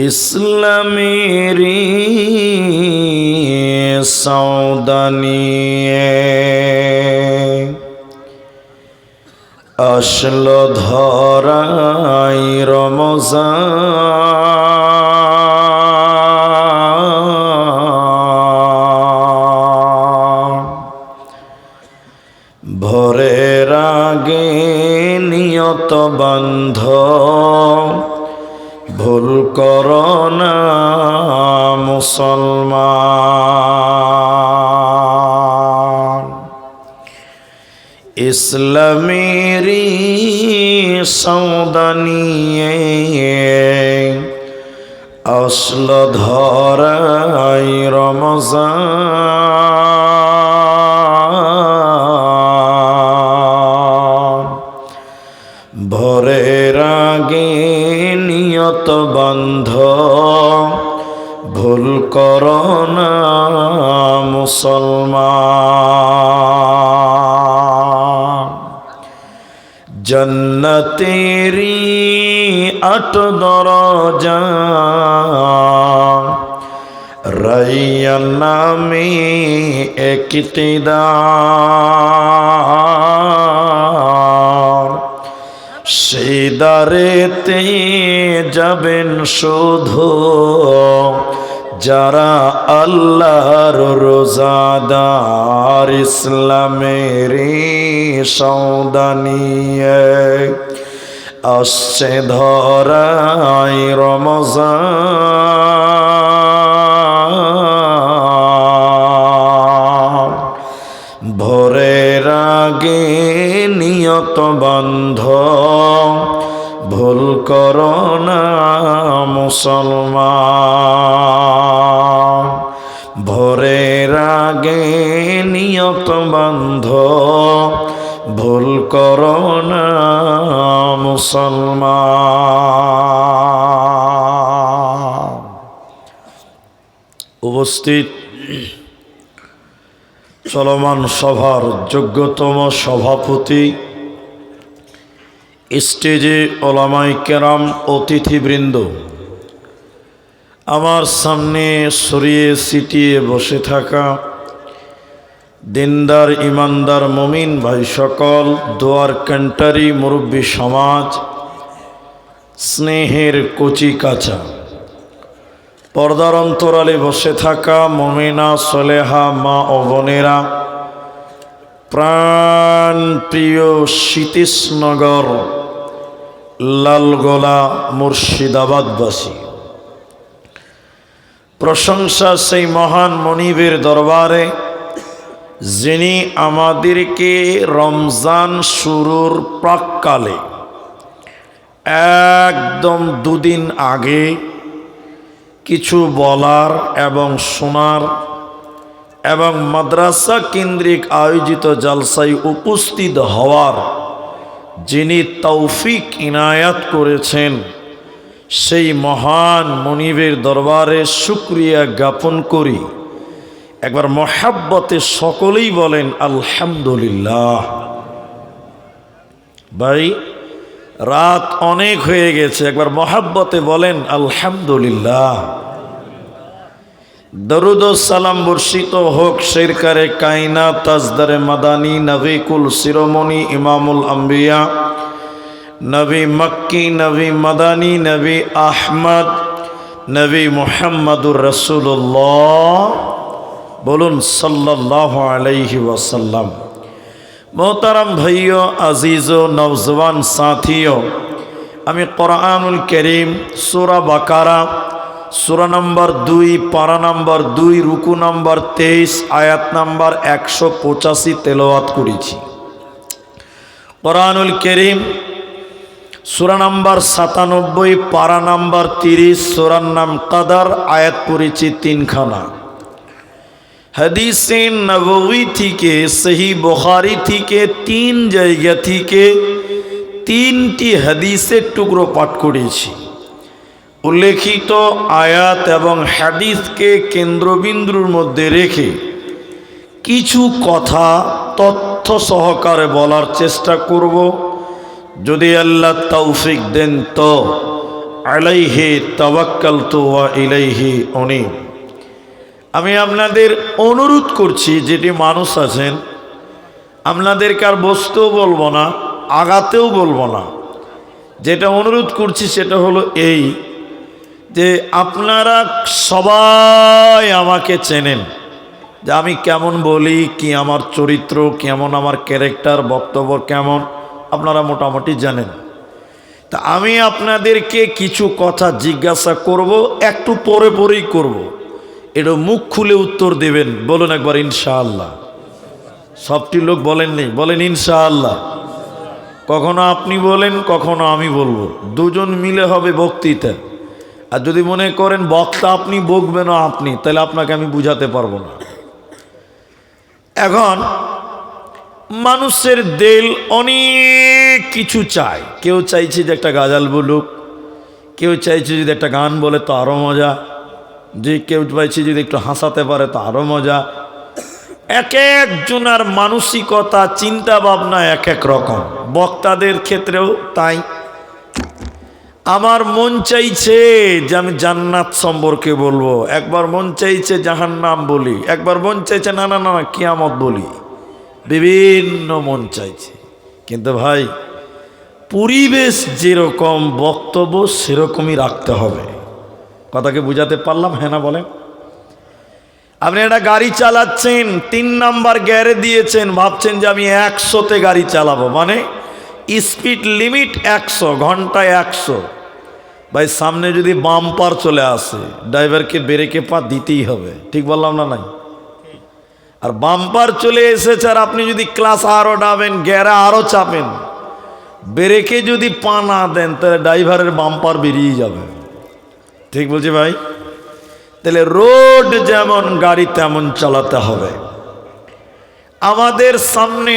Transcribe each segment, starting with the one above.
ইসলামেরি সৌদানিয়ে আসলো ধরাই রমজান। ভোরের আগে নিয়ত বান্ধ, ভুল করো না মুসলমান। ইসলামেরি সৌদানিয়ে আসলো ধরাই রমজান। ভোরের আগে নিয়ত বান্ধ, ভুল করো না মুসলমান। জন্নতেরি ৮ দরজা, রাইয়ান নামে একটি দ্বার। সেই দ্বারেতে যাবেন শুধু যারা আল্লাহর রোজাদার। ইসলামেরি সৌদানিয়ে আসছে ধরাই রমজান। ভোরের আগে নিয়ত বান্ধ, ভুল করো না মুসলমান। ভোরের আগে নিয়ত বান্ধ, ভুল করো না মুসলমান। উপস্থিত চলমান সভার যোগ্যতম সভাপতি, স্টেজে ওলামায়ে কেরাম, অতিথিবৃন্দ, আমার সামনে সরিয়ে ছিটিয়ে বসে থাকা দিনদার ইমানদার মুমিন ভাই সকল, দোয়ার ক্যান্টারি মুরব্বী সমাজ, স্নেহের কচি কাঁচা, পর্দার অন্তরালে বসে থাকা মুমিনা সলেহা মা ও বোনেরা, প্রাণ প্রিয় সতীশনগর লালগোলা মুর্শিদাবাদবাসী, প্রশংসা সেই মহান মনিবের দরবারে যিনি আমাদেরকে রমজান শুরুর প্রাক্কালে একদম 2 দিন আগে কিছু বলার এবং শোনার এবং মাদ্রাসা কেন্দ্রিক আয়োজিত জালসায় উপস্থিত হওয়ার যিনি তৌফিক ইনায়াত করেছেন, সেই মহান মনিবের দরবারে শুকরিয়া জ্ঞাপন করি। একবার মহাব্বতে সকলেই বলেন আলহামদুলিল্লাহ। ভাই, রাত অনেক হয়ে গেছে, একবার মহাব্বতে বলেন আলহামদুলিল্লাহ। দরুদ ও সালাম বর্ষিত হোক শেরকারে কায়নাত, তাজদারে মাদানী, নবী কুল শিরোমণি, ইমামুল আম্বিয়া, নবী মক্কি, নবী মাদানী, নবী আহমদ, নবী মুহাম্মদুর রাসূলুল্লাহ, বলুন সাল্লাল্লাহু আলাইহি ওয়াসাল্লাম। মোহতারাম ভাইও, আজিজো, নওজওয়ান সাথিও, আমি কোরআনুল কারীম সূরা বাকারা সূরা নম্বর 2, পারা নম্বর 2, রুকু নম্বর 23, আয়াত নম্বর 185 তেলাওয়াত করেছি। কোরআনুল কারীম সূরা নম্বর 97, পারা নম্বর 30, সূরার নাম কদর, আয়াত পড়েছি 3 খানা। হাদিসে নববী থেকে, সহি বুখারী থেকে 3 জায়গা থেকে 3টি হাদিসের টুকরো পাঠ করেছি। উল্লেখিত আয়াত এবং হাদিসকে কেন্দ্রবিন্দুর মধ্যে রেখে কিছু কথা তথ্য সহকারে বলার চেষ্টা করব। যদি আল্লাহ তৌফিক দেন তো আলাইহি তাওয়াক্কালতু ওয়া ইলাইহি উনীব। আমি আপনাদের অনুরোধ করছি, যেটি মানুষ আছেন, আপনাদেরকে আর বসতেও বলবো না, আগাতেও বলবো না। যেটা অনুরোধ করছি সেটা হলো এই যে আপনারা সবাই আমাকে চেনেন, যে আমি কেমন বলি, কি আমার চরিত্র কেমন, আমার ক্যারেক্টার, বক্তব্য কেমন, আপনারা মোটামুটি জানেন। তা আমি আপনাদেরকে কিছু কথা জিজ্ঞাসা করব, একটু পরে পরেই করব, এটা মুখ খুলে উত্তর দেবেন। বলুন একবার ইনশাআল্লাহ। সবটি লোক বলেননি, বলেন ইনশাআল্লাহ। কখনো আপনি বলেন, কখনো আমি বলবো, দুজন মিলে হবে বক্তৃতা। আর যদি মনে করেন বক্তা আপনি, বকবেন আপনি, তাহলে আপনাকে আমি বুঝাতে পারবো না। এখন মানুষের দিল অনেক কিছু চায়। কেউ চাইছে যে একটা গাজাল বলুক, কেউ চাইছে যদি একটা গান বলে তো আরও মজা, যে কেউ চাইছে যদি একটু হাসাতে পারে তো আরও মজা। এক একজনের মানসিকতা, চিন্তা ভাবনা এক এক রকম। বক্তাদের ক্ষেত্রেও তাই। আমার মন চাইছে যে আমি জান্নাত সম্পর্কে বলবো, একবার মন চাইছে জাহান্নাম বলি, একবার মন চাইছে না না না কিয়ামত বলি, বিভিন্ন মন চাইছে। কিন্তু ভাই, পরিবেশ যেরকম বক্তব্য সেরকমই রাখতে হবে। কথাকে বুঝাতে পারলাম? হ্যাঁ না বলেন? আপনি একটা গাড়ি চালাচ্ছেন, 3 নাম্বার গিয়ারে দিয়েছেন, ভাবছেন যে আমি 100-তে গাড়ি চালাবো, মানে স্পিড লিমিট 100, ঘন্টায় 100। ভাই সামনে যদি বাম্পার চলে আসে, ড্রাইভারকে ব্রেকে পা দিতেই হবে। ঠিক বললাম না? নাই? আর বাম্পার চলে এসেছে আর আপনি যদি ক্লাস আরও ডাবেন, গিয়ারে আরও চাপেন, ব্রেকে যদি পা না দেন, তাহলে ড্রাইভারের বাম্পার বেরিয়ে যাবে। ঠিক বলছি ভাই? তাহলে রোড যেমন গাড়ি তেমন চালাতে হবে। আমাদের সামনে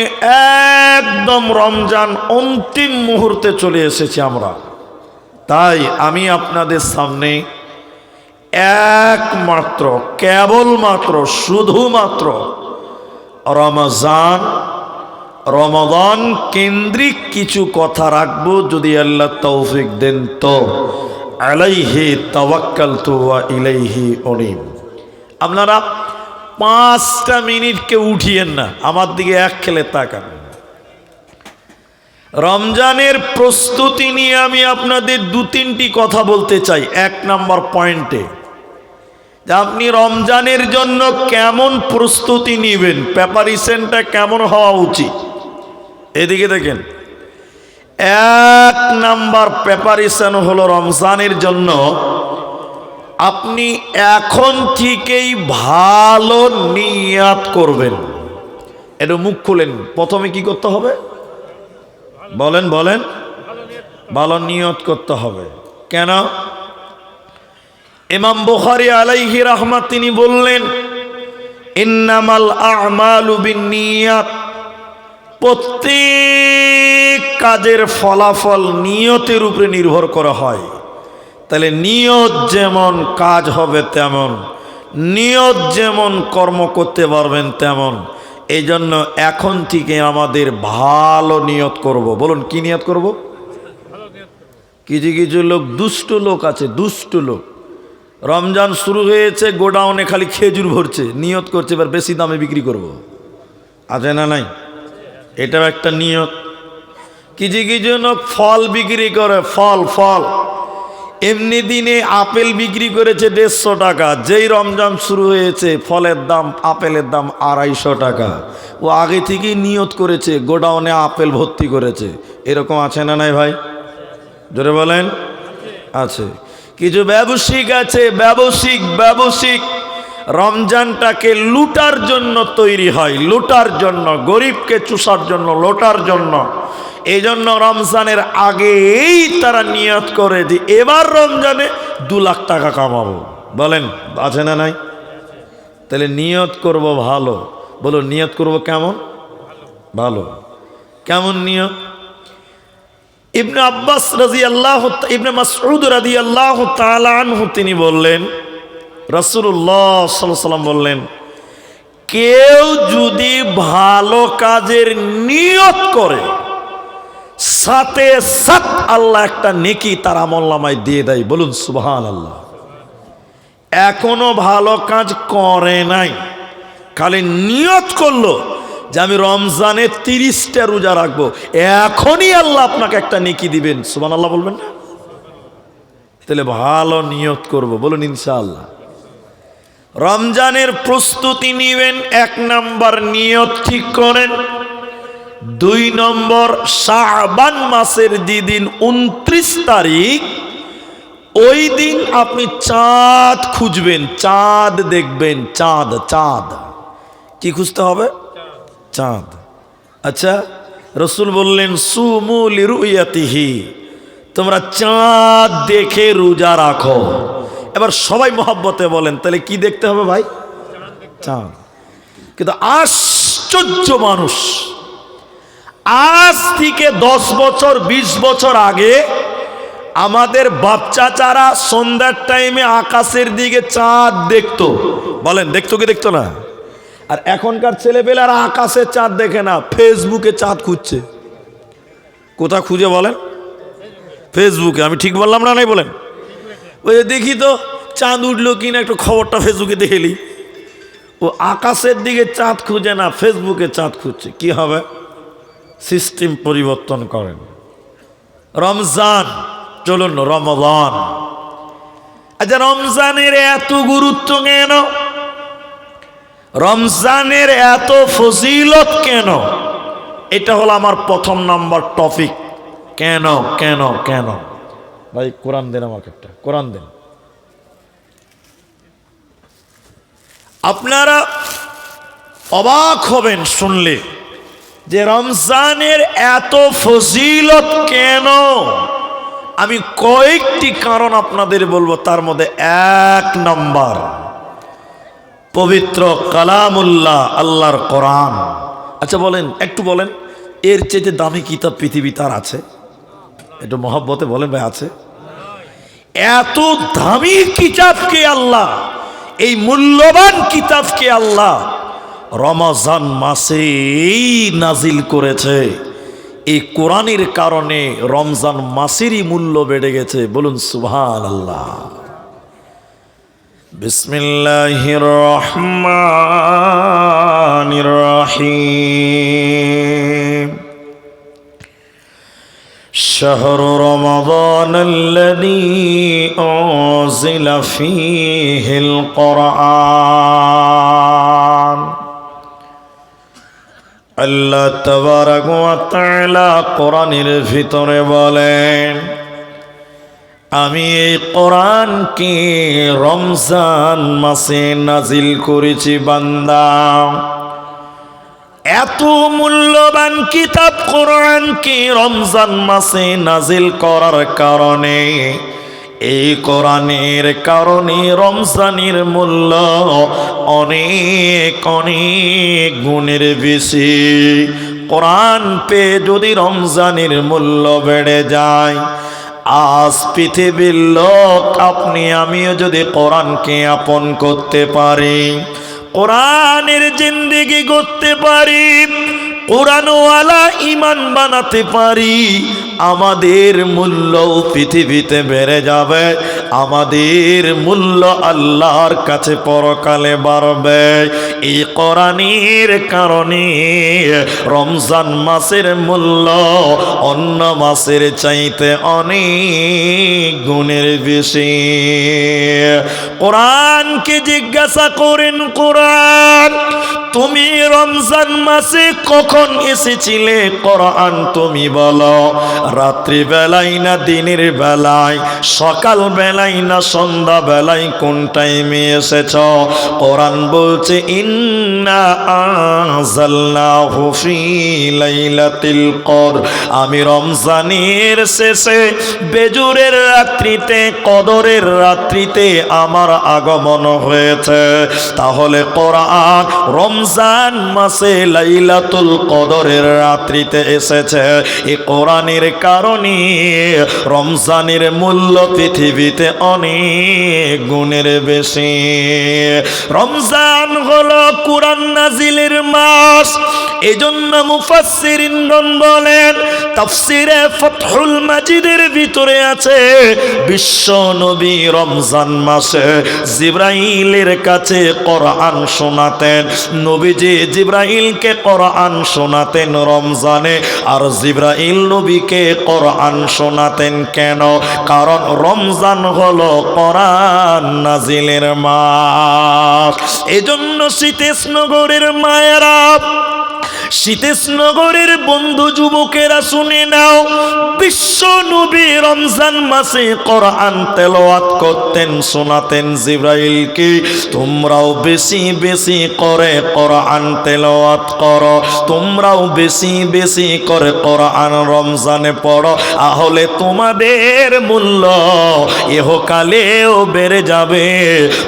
একদম রমজান অন্তিম মুহূর্তে চলে এসেছি আমরা। তাই আমি আপনাদের সামনে একমাত্র, কেবলমাত্র, শুধুমাত্র রমাদান কেন্দ্রিক কিছু কথা রাখবো, যদি আল্লাহ তৌফিক দেন তো। আলাইহি তাওয়াক্কালতু ওয়া ইলাইহি উনীব। আপনারা 5টা মিনিটকে উঠিয়েন না, আমার দিকে এক খেলে তাকান। রমজানের প্রস্তুতি নিয়ে আমি আপনাদের 2-3টি কথা বলতে চাই। 1 নাম্বার পয়েন্টে, যে আপনি রমজানের জন্য কেমন প্রস্তুতি নেবেন, প্রিপারেশনটা কেমন হওয়া উচিত। এদিকে দেখেন, 1 নাম্বার প্রিপারেশন হলো রমজানের জন্য আপনি এখন থেকেই ভালো নিয়াত করবেন। এটা মুখ খুলেন, প্রথমে কি করতে হবে বলেন? বলেন। ভালো নিয়ত করতে হবে। কেন? ইমাম বুখারী আলাইহি রাহমাত তিনি বললেন, ইন্নামাল আ'মালু বিন্নিয়াত। প্রত্যেক কাজের ফলাফল নিয়তের উপরে নির্ভর করা হয়। তাহলে নিয়ত যেমন কাজ হবে তেমন, নিয়ত যেমন কর্ম করতে পারবেন তেমন। এই জন্য এখন থেকে আমাদের ভালো নিয়ত করব। বলুন কি নিয়ত করব? কিছু কিছু লোক, দুষ্ট লোক আছে, দুষ্ট লোক, রমজান শুরু হয়েছে, গোডাউনে খালি খেজুর ভরছে, নিয়ত করছে এবার বেশি দামে বিক্রি করব। আছে না নাই? এটাও একটা নিয়ত। কিছু কিছু লোক ফল বিক্রি করে, ফল এমনি দিনে আপেল বিক্রি করেছে 150 টাকা, যেই রমজান শুরু হয়েছে ফলের দাম, আপেলের দাম 250 টাকা। ও আগে থেকেই নিয়ত করেছে, গোডাউনে আপেল ভর্তি করেছে। এরকম আছে না নাই ভাই? জোরে বলেন। আছে। কিছু ব্যবসায়িক আছে, ব্যবসায়িক রমজানটাকে লুটার জন্য তৈরি হয়, লুটার জন্য, গরিবকে চুষার জন্য, লোটার জন্য। এই জন্য রমজানের আগেই তারা নিয়ত করে যে এবার রমজানে 2 লাখ টাকা কামাবো। বলেন আছে না নাই? তাহলে নিয়ত করব ভালো। বলো নিয়ত করব কেমন? ভালো। কেমন নিয়ত? ইবনে আব্বাস রাদিয়াল্লাহু, ইবনে মাসউদ রাদিয়াল্লাহু তাআলা আনহু তিনি বললেন, রাসূলুল্লাহ সাল্লাল্লাহু আলাইহি ওয়াসাল্লাম বললেন, কেউ যদি ভালো কাজের নিয়ত করে সাথে সাথ আল্লাহ একটা নেকি তার আমলনামায় দিয়ে দেয়। বলুন সুবহানাল্লাহ। এখনো ভালো কাজ করে নাই, খালি নিয়ত করলো যে আমি রমজানে 30টা রোজা রাখবো, এখনই আল্লাহ আপনাকে একটা নেকি দিবেন। সুবহানাল্লাহ বলবেন না? তাহলে ভালো নিয়ত করব, বলুন ইনশাআল্লাহ। রমজানের প্রস্তুতি নিবেন, 1 নাম্বার নিয়ত ঠিক করেন। 2 নম্বর, শাবান মাসের যেদিন 29 তারিখ, ওই দিন আপনি চাঁদ খুঁজবেন, চাঁদ দেখবেন। চাঁদ, চাঁদ কি খুঁজতে হবে? চাঁদ। আচ্ছা, রসুল বললেন সুমু লিরুয়াতিহি, তোমরা চাঁদ দেখে রোজা রাখো। এবার সবাই মহব্বতে বলেন, তাহলে কি দেখতে হবে ভাই? চাঁদ। কিন্তু আশ্চর্য মানুষ, আজ থেকে 10 বছর 20 বছর আগে আমাদের বাপ চাচারা সন্ধ্যার টাইমে আকাশের দিকে চাঁদ দেখতো। বলেন দেখতো কি দেখতো না? আর এখনকার ছেলেপেলেরা আকাশে চাঁদ দেখে না, ফেসবুকে চাঁদ খুঁজছে। কোথা খুঁজে বলেন? ফেসবুকে। আমি ঠিক বললাম না? নাই বলেন? ওই দেখি তো চাঁদ উঠলো কিনা, একটু খবরটা ফেসবুকে দেখেলি। ও আকাশের দিকে চাঁদ খুঁজে না, ফেসবুকে চাঁদ খুঁজছে। কি হবে? সিস্টেম পরিবর্তন করেন। রমজান, চলুন রমজান। আচ্ছা, রমজানের এত গুরুত্ব কেন? রমজানের এত ফজিলত কেন? এটা হলো আমার 1 নম্বর টপিক। কেন কেন কেন? ভাই কোরআন দেন, আমাকে একটা কোরআন দেন। আপনারা অবাক হবেন শুনলে যে রমজানের এত ফজিলত কেন। আমি কয়েকটি কারণ আপনাদের বলবো, তার মধ্যে 1 নম্বর, পবিত্র কালামুল্লাহ, আল্লাহর কোরআন। আচ্ছা বলেন, একটু বলেন, এর চেয়ে দামি কিতাব পৃথিবী তার আছে? একটু মহব্বতে বলেন ভাই, আছে? এত দামি কিতাবকে আল্লাহ, এই মূল্যবান কিতাবকে আল্লাহ রমজান মাসেই নাজিল করেছে। এই কোরআনের কারণে রমজান মাসেরই মূল্য বেড়ে গেছে। বলুন সুবহানাল্লাহ। বিসমিল্লাহির রহমানির রহিম। শাহরু রমাদানাল্লাযী উনজিলা ফীহিল কুরআন। আল্লাহ তাবারাকা ওয়া তাআলা কোরআনের ভিতরে বলেন, আমি এই কোরআনকে রমজান মাসে নাজিল করেছি বান্দা। এত মূল্যবান কিতাব কোরআনকে রমজান মাসে নাজিল করার কারণে, এই কোরআনের কারণে রমজানের মূল্য অনেক অনেক গুণের বেশি। কোরআন পেয়ে যদি রমজানের মূল্য বেড়ে যায়, আজ পৃথিবীর লোক আপনি আমিও যদি কোরআনকে আপন করতে পারি, কোরআনের জিন্দেগি করতে পারি, কোরআনওয়ালা ঈমান বানাতে পারি, আমাদের মূল্য পৃথিবীতে বেড়ে যাবে। আমাদের মূল্য আল্লাহর কাছে পরকালে বাড়বে। এই কোরআনের কারণে রমজান মাসের মূল্য অন্য মাসের চাইতে অনেক গুণের বেশি। কোরআনকে জিজ্ঞাসা করেন, কোরআন তুমি রমজান মাসে কখন এসেছিলে? কোরআন তুমি বলো, রাত্রি বেলায় না দিনের বেলায়, সকাল বেলায় না সন্ধ্যা বেলায়, কোন টাইমে এসেছ? কোরআন বলছে ইন্না আনজালনাহু ফি লাইলাতিল কদর। আমি রমজানের শেষে বেজুরের রাত্রিতে, কদরের রাত্রিতে আমার আমার আগমন হয়েছে। তাহলে কোরআন রমজান মাসে লাইলাতুল কদরের রাত্রিতে এসেছে। এই কোরআনের কারণে রমজানের মূল্য পৃথিবীতে অনেক গুণের বেশি। রমজান হলো কোরআন নাজিলের মাস। এজন্য মুফাসসিরিনগণ বলেন, তাফসিরে ফাতহুল মাজিদের ভিতরে আছে, বিশ্ব নবী রমজান মাসে জিবরাইলের কাছে কোরআন শোনাতেন। নবীজি জিবরাইলকে কোরআন শোনাতেন রমজানে, আর জিবরাইল নবীকে কোরআন শোনাতেন। কেন? কারণ রমজান হলো কোরআন নাজিলের মাস। এজন্য শীতেশনগরের মায়েরা, শীতেশনগরের বন্ধু যুবকেরা শুনে নাও, বিশ্ব নবী রমজান মাসে কোরআন তেলাওয়াত করতেন, শোনাতেন জিবরাইলকে, তোমরাও বেশি বেশি করে কোরআন তেলাওয়াত করো, তোমরাও বেশি বেশি করে কোরআন রমজানে পড়ো, তাহলে তোমাদের মূল্য ইহকালেও বেড়ে যাবে,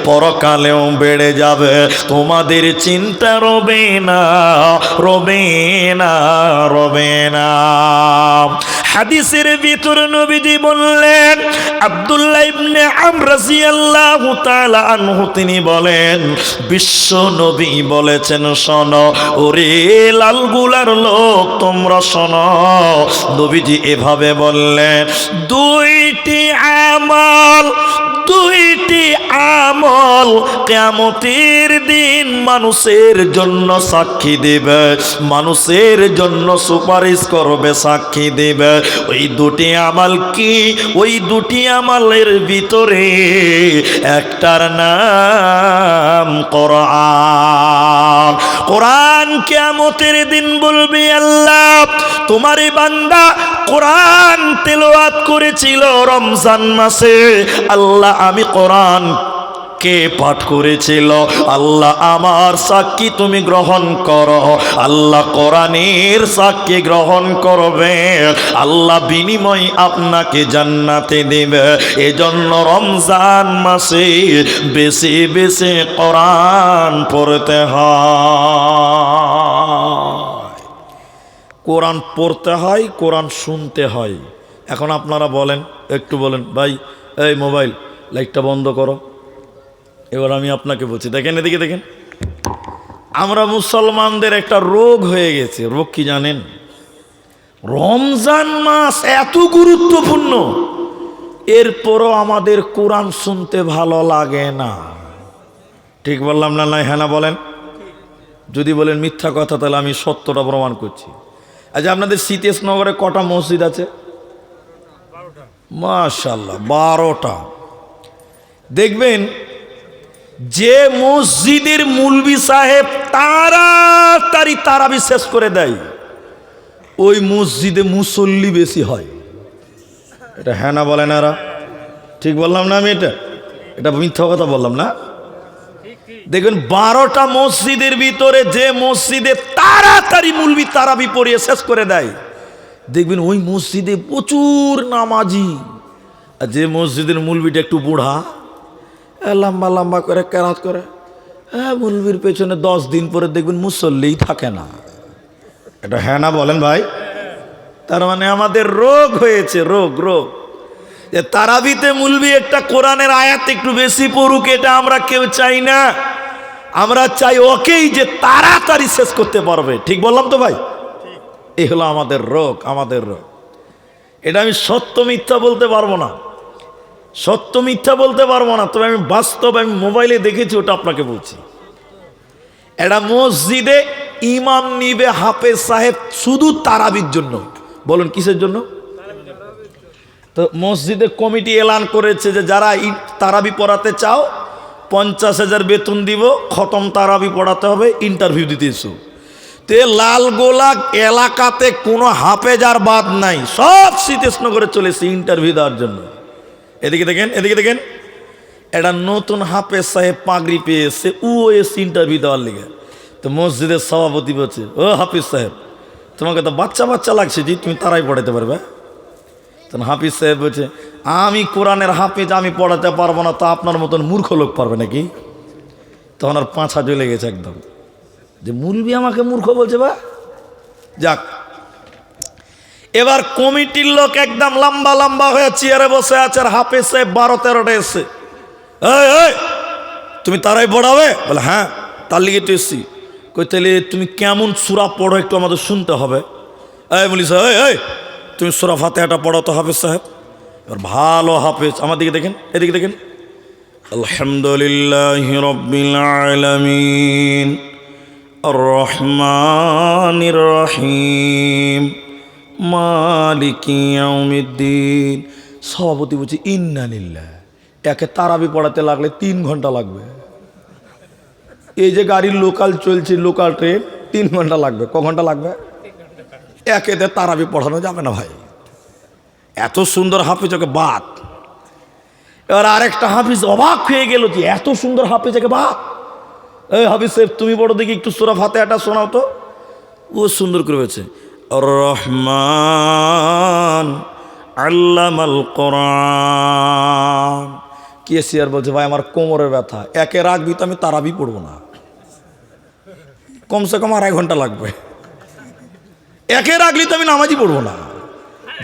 পরকালেও বেড়ে যাবে। তোমাদের চিন্তা রবে না, রবে না, রবে না। হাদিসের ভিতর নবীজি বললেন, আব্দুল্লাহ ইবনে আমর রাদিয়াল্লাহু তাআলা আনহু তিনি বলেন, বিশ্ব নবী বলেছেন, শোনো ওরে লালগুলার লোক তোমরা শোনো। নবীজি এভাবে বললেন, দুইটি আমল, দুইটি আমল কিয়ামতের দিন মানুষের জন্য সাক্ষী দেবে, মানুষের জন্য সুপারিশ করবে, সাক্ষী দেবে। ওই দুটি আমল কি? ওই দুটি আমলের ভিতরে একটার নাম কোরআন। কোরআন কিয়ামতের দিন বলবে, আল্লাহ তোমার বান্দা কোরআন তেলাওয়াত করেছিল রমজান মাসে, আল্লাহ আমি কোরআন কে পাঠ করেছিল, আল্লাহ আমার সাক্ষী তুমি গ্রহণ করো। আল্লাহ কোরআনের সাক্ষী গ্রহণ করবে, আল্লাহ বিনিময় আপনাকে জান্নাতে দেবে। এজন্য রমজান মাসে বেশি বেশি কোরআন পড়তে হয়, কোরআন পড়তে হয়, কোরআন শুনতে হয়। এখন আপনারা বলেন, একটু বলেন, ভাই এই মোবাইল লাইটটা বন্ধ করো। এবার আমি আপনাকে বলছি, দেখেন এদিকে দেখেন, আমরা মুসলমানদের একটা রোগ হয়ে গেছে। রোগ কি জানেন? রমজান মাস এত গুরুত্বপূর্ণ, এরপরও আমাদের কোরআন শুনতে ভালো লাগে না। ঠিক বললাম না? হ্যাঁ না বলেন? যদি বলেন মিথ্যা কথা, তাহলে আমি সত্যটা প্রমাণ করছি। আচ্ছা, আপনাদের শীতেশনগরে কটা মসজিদ আছে? মাশাআল্লাহ, 12টা। দেখবেন যে মসজিদের মুলবি সাহেব তাড়াতাড়ি তারাবি শেষ করে দেয়, ওই মসজিদে মুসল্লি বেশি হয়। এটা হ্যাঁ না বলেন? এরা ঠিক বললাম না? আমি এটা মিথ্যা কথা বললাম না? দেখবেন 12টা মসজিদের ভিতরে যে মসজিদে তাড়াতাড়ি মুলবি তারাবি পড়িয়ে শেষ করে দেয়, দেখবেন ওই মসজিদে প্রচুর নামাজি। আর যে মসজিদের মুলবিটা একটু বুড়া, লম্বা লম্বা করে কেরাত করে, মুলবির পেছনে 10 দিন পরে দেখবেন মুসল্লিই থাকে না। এটা হ্যাঁ না বলেন ভাই? তার মানে আমাদের রোগ হয়েছে, রোগ রোগ যে তারাবিতে মুলবি একটা কোরআনের আয়াত একটু বেশি পড়ুক, এটা আমরা কেউ চাই না। আমরা চাই ওকেই যে তাড়াতাড়ি শেষ করতে পারবে। ঠিক বললাম তো ভাই? এই হলো আমাদের রোগ, আমাদের রোগ। এটা আমি সত্য মিথ্যা বলতে পারবো না, সত্য মিথ্যা বলতে পারবো না, তবে আমি বাস্তব, আমি মোবাইলে দেখেছি, ওটা আপনাকে বলছি। এটা মসজিদে ইমাম নিবে হাফেজ সাহেব শুধু তারাবির জন্য। বলুন কিসের জন্য? তো মসজিদে কমিটি এলান করেছে যে যারা তারাবি পড়াতে চাও 50,000 বেতন দিব, খতম তারাবি পড়াতে হবে, ইন্টারভিউ দিতে এসো। তে লালগোলা এলাকাতে কোনো হাফেজ আর বাদ নাই, সব শীতেশনগরে চলেছে ইন্টারভিউ দেওয়ার জন্য। এদিকে দেখেন, এদিকে দেখেন, এটা নতুন হাফেজ সাহেব পাগড়ি পেয়েছে, ও এসে ইন্টারভিউ দেওয়ার লেগে। তো মসজিদের সভাপতি বলছে, ও হাফেজ সাহেব, তোমাকে তো বাচ্চা বাচ্চা লাগছে, জি তুমি তারাই পড়াতে পারবে? তখন হাফিজ সাহেব বলছে, আমি কোরআনের হাফিজ, আমি পড়াতে পারবো না, তা আপনার মতন মূর্খ লোক পারবে নাকি? তখন আর পাঁচা জ্বলে গেছে একদম, যে মুলবি আমাকে মূর্খ বলছে। বা যাক, এবার কমিটির লোক একদম লম্বা লম্বা হয়ে চেয়ারে বসে আছে, আর হাফিজ সাহেব 12-13টা এসছে। এই তুমি তারাই পড়াবে? বলে হ্যাঁ, তার লিগে তো এসছি। কই তাহলে তুমি কেমন সূরা পড়ো একটু আমাদের শুনতে হবে। এই বলিস, এই তুমি সূরা ফাতিহাটা পড়ো তো হাফিজ সাহেব। এবার ভালো হাফিজ, আমার দিকে দেখেন, এদিকে দেখেন। আলহামদুলিল্লাহি রাব্বিল আলামিন আর রহমানির রহিম মালিকি ইয়াউমিদ্দিন। সভাপতি বলছে ইন্না লিল্লাহ। একে তারাবি পড়াতে লাগলে 3 ঘন্টা লাগবে। এই যে গাড়ির লোকাল চলছে, লোকাল ট্রেন, 3 ঘন্টা লাগবে। ক ঘন্টা লাগবে? একেতে তারাবি পড়ানো যাবে না ভাই, এত সুন্দর হাফিজ, ওকে বাদ। এবার আরেকটা হাফিজ অবাক হয়ে গেল যে এত সুন্দর হাফিজ, একে বাদ। এই হাফিজ সাহেব তুমি বড় দেখি একটু সূরা ফাতিহাটা শোনাও তো। ও সুন্দর করে হয়েছে, রহমান আল্লামাল কোরআন। কে সিয়ার বলছে, ভাই আমার কোমরের ব্যথা, একে রাখবি তো আমি তারাবি পড়বো না, কমসে কম 2.5 ঘন্টা লাগবে। একে রাখলি তো আমি নামাজই পড়বো না।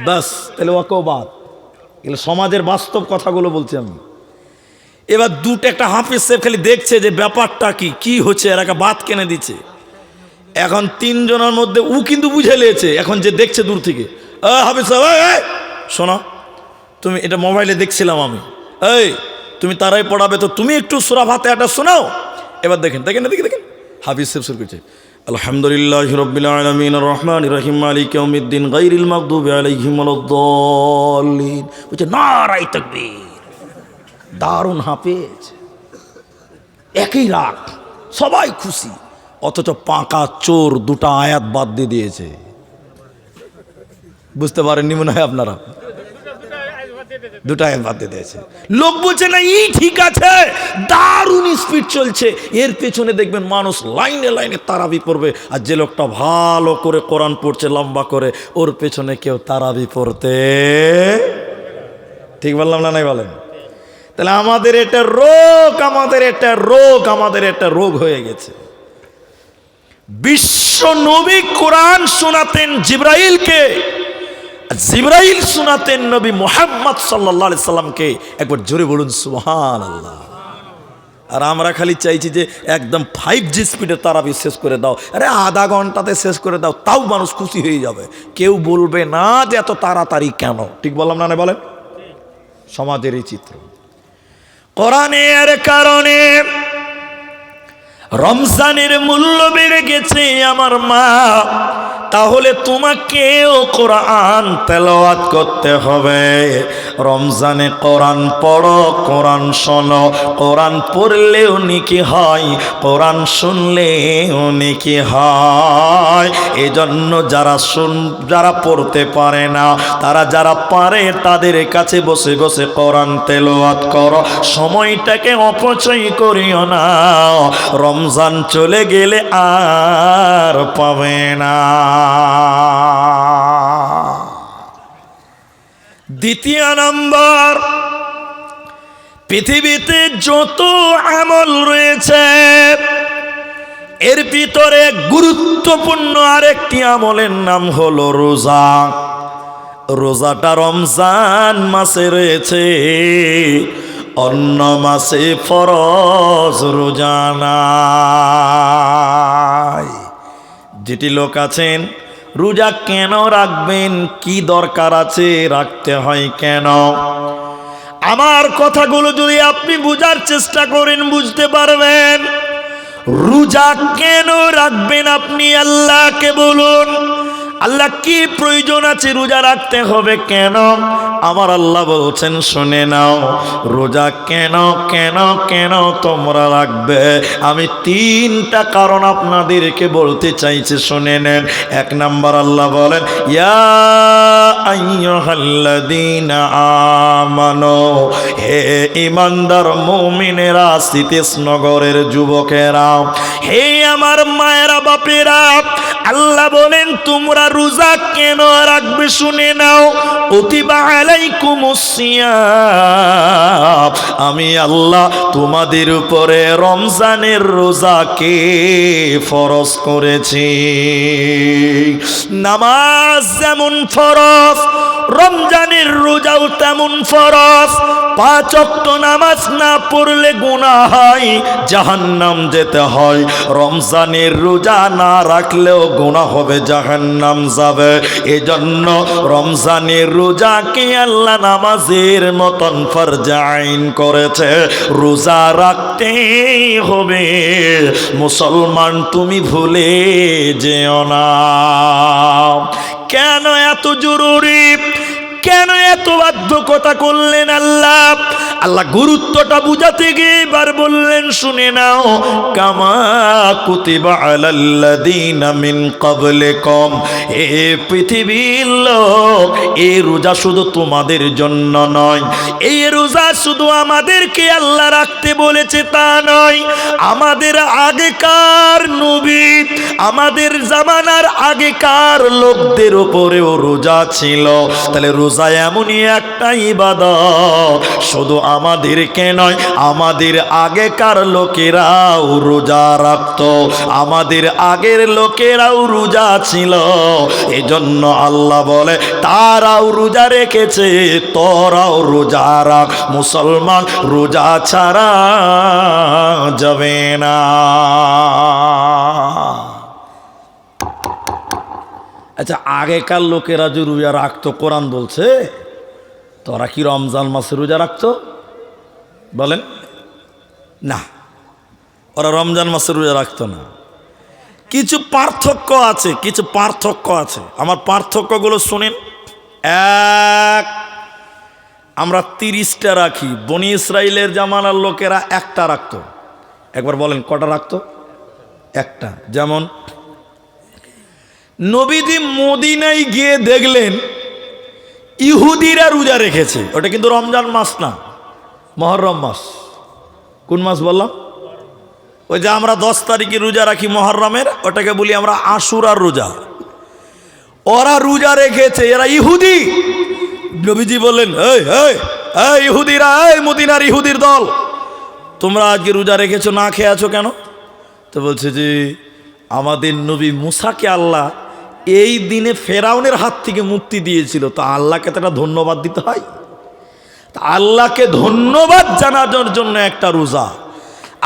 বাস, তাহলে ওকেও বাদ। এগুলো সমাজের বাস্তব কথাগুলো বলছি আমি। এবার একটা হাফিজ সাহেব খালি দেখছে যে ব্যাপারটা কি হচ্ছে, এর একটা বাদ কেনে দিচ্ছে। এখন 3 জনের মধ্যে ও কিন্তু বুঝে নিয়েছে, এখন যে দেখছে দূর থেকে, হাফিজ সাহেব শোনো, তুমি এটা মোবাইলে দেখছিলাম আমি, এই তুমি তারাই পড়াবে তো তুমি একটু সূরা ফাতিহাটা শোনাও। এবার দেখেন হাফিজ সাহেব শুরু করছে, আলহামদুলিল্লাহি রাব্বিল আলামিন আর রহমানির রহিম মালিকি ইয়াউমিদ্দিন গায়রিল মাগদুবি আলাইহিম ওয়ালাদ-দাল্লিন। বলছে নারায়ে তাকবীর। দারুণ হাফেজ, একই রাত, সবাই খুশি। অথচ পাকা চোর 2টা আয়াত বাদ দিয়ে দিয়েছে। বুঝতে পারেননি মনে হয় আপনারা? 2টা আয়াত বাদ দিয়ে দিয়েছে। লোক বলছে না এই ঠিক আছে, দারুণ স্পিড চলছে। এর পেছনে দেখবেন মানুষ লাইনে লাইনে তারাবি পড়বে, আর যে লোকটা ভালো করে কোরআন পড়ছে লম্বা করে, ওর পেছনে কেউ তারাবি পড়তে। ঠিক বললাম না? নাই বলেন? তাহলে আমাদের এটা রোগ হয়ে গেছে। বিশ্ব নবী কোরআন শোনাতেন জিবরাইলকে, জিবরাইল শোনাতেন নবী মুহাম্মদ সাল্লাল্লাহু আলাইহি সাল্লামকে। একবার জোরে বলুন সুবহানাল্লাহ। আর আমরা খালি চাইছি যে একদম 5G স্পিডে তারাবি শেষ করে দাও। আরে আধা ঘন্টাতে শেষ করে দাও, তাও মানুষ খুশি হয়ে যাবে। কেউ বলবে না যে এত তাড়াতাড়ি কেন। ঠিক বললাম না? বলেন। সমাজের এই চিত্র। কোরআনের কারণে রমজানের মূল্য বেড়ে গেছে আমার মা। তাহলে তোমাকেও কোরআন তেলাওয়াত করতে হবে। রমজানে কোরআন পড়ো, কোরআন শোনো। কোরআন পড়লেও নেকি হয়, কোরআন শুনলেও নেকি হয়। এজন্য যারা পড়তে পারে না, যারা পারে তাদের কাছে বসে বসে কোরআন তেলাওয়াত করো। সময়টাকে অপচয় করিও না, রমজান চলে গেলে আর পাবে না। দ্বিতীয় নম্বর, পৃথিবীতে যত আমল রয়েছে এর ভিতরে গুরুত্বপূর্ণ আরেকটি আমলের নাম হলো রোজা। রোজাটা রমজান মাসে রয়েছে, অন্য মাসে ফরজ রোজা নাই। যেটি লোক আছেন রোজা কেন রাখবেন, কি দরকার আছে, রাখতে হয় কেন, আমার কথাগুলো যদি আপনি বুঝার চেষ্টা করেন বুঝতে পারবেন। রোজা কেন রাখবেন আপনি আল্লাহকে বলুন। আল্লাহ কি প্রয়োজন আছে রোজা রাখতে হবে কেন? আমার আল্লাহ বলছেন শুনে নাও, রোজা কেন কেন কেন তোমরা রাখবে। আমি 3টা কারণ আপনাদেরকে বলতে চাইছি, শুনে নেন। 1 নাম্বার, আল্লাহ বলেন ইয়া আইয়ুহাল্লাযীনা আমানু, হে ঈমানদার মুমিনেরা, শীতেশনগরের যুবকেরা, হে আমার মায়েরা বাপেরা, আল্লাহ বলেন তোমরা রোজা কেন রাখবে শুনে নাও। কুতিবা আলাইকুমুস সিয়াম, আমি আল্লাহ তোমাদের উপরে রমজানের রোজাকে ফরজ করেছি। নামাজ যেমন ফরজ, রমজানের রোজাও তেমন ফরজ। 5 ওয়াক্ত নামাজ না পড়লে গুনাহ হয়, জাহান্নাম যেতে হয়। রমজানের রোজা না রাখলেও গুনাহ হবে, জাহান্নাম যাবে। এজন্য রমজানের রোজাকে আল্লাহ নামাজের মতন ফরজ আইন করেছে, রোজা রাখতেই হবে। মুসলমান তুমি ভুলে যেও না। কেন এত জরুরি, কেন এত বাধ্যকতা করলেন আল্লাহ? আল্লাহ গুরুত্বটা বুঝাতে গিয়ে এবার বললেন শুনে নাও, কামা কুতিবা আলাল্লাযীনা মিন ক্বাবলিকুম, এ পৃথিবীর লোক, এই রোজা শুধু তোমাদের জন্য নয়, এই রোজা শুধু আমাদেরকে আল্লাহ রাখতে বলেছে তা নয়, আমাদের আগেকার নবী, আমাদের জামানার আগেকার লোকদের উপরেও রোজা ছিল। তাহলে রোজা এমনই একটা ইবাদত, শুধু আমাদেরকে নয়, আমাদের আগেকার লোকেরাও রোজা রাখত, আমাদের আগের লোকেরাও রোজা ছিল। এজন্য আল্লাহ বলে তারাও রোজা রেখেছে, তোরাও রোজা রাখ। মুসলমান রোজা ছাড়া যাবে না। আচ্ছা, আগেকার লোকেরা যে রোজা রাখতো, কোরআন বলছে, তোরা কি রমজান মাসে রোজা রাখতো? বলেন না, ওরা রমজান মাসে রোজা রাখতো না। কিছু পার্থক্য আছে, কিছু পার্থক্য আছে। আমার পার্থক্যগুলো শুনেন। এক, আমরা 30টা রাখি, বনি ইসরাইলের জামানার লোকেরা একটা রাখতো। একবার বলেন কটা রাখতো? একটা। যেমন নবীজি মদিনায় গিয়ে দেখলেন ইহুদিরা রোজা রেখেছে। ওটা কিন্তু রমজান মাস না, মুহররম মাস। কোন মাস বললাম? ওই যে আমরা 10 তারিখে রোজা রাখি মুহররমের, ওটাকে বলি আমরা আশুরার রোজা। ওরা রোজা রেখেছে, এরা ইহুদি। নবীজি বললেন, এই এই এই ইহুদিরা, এই মদিনার ইহুদির দল, তোমরা আজকে রোজা রেখেছো, না খেয়ে আছো কেন? তো বলছে যে আমাদের নবী মুসাকে আল্লাহ এই দিনে ফেরাউনের হাত থেকে মুক্তি দিয়েছিল, তো আল্লাহকে তো একটা ধন্যবাদ দিতে হয়। তা আল্লাহকে ধন্যবাদ জানানোর জন্য একটা রোজা,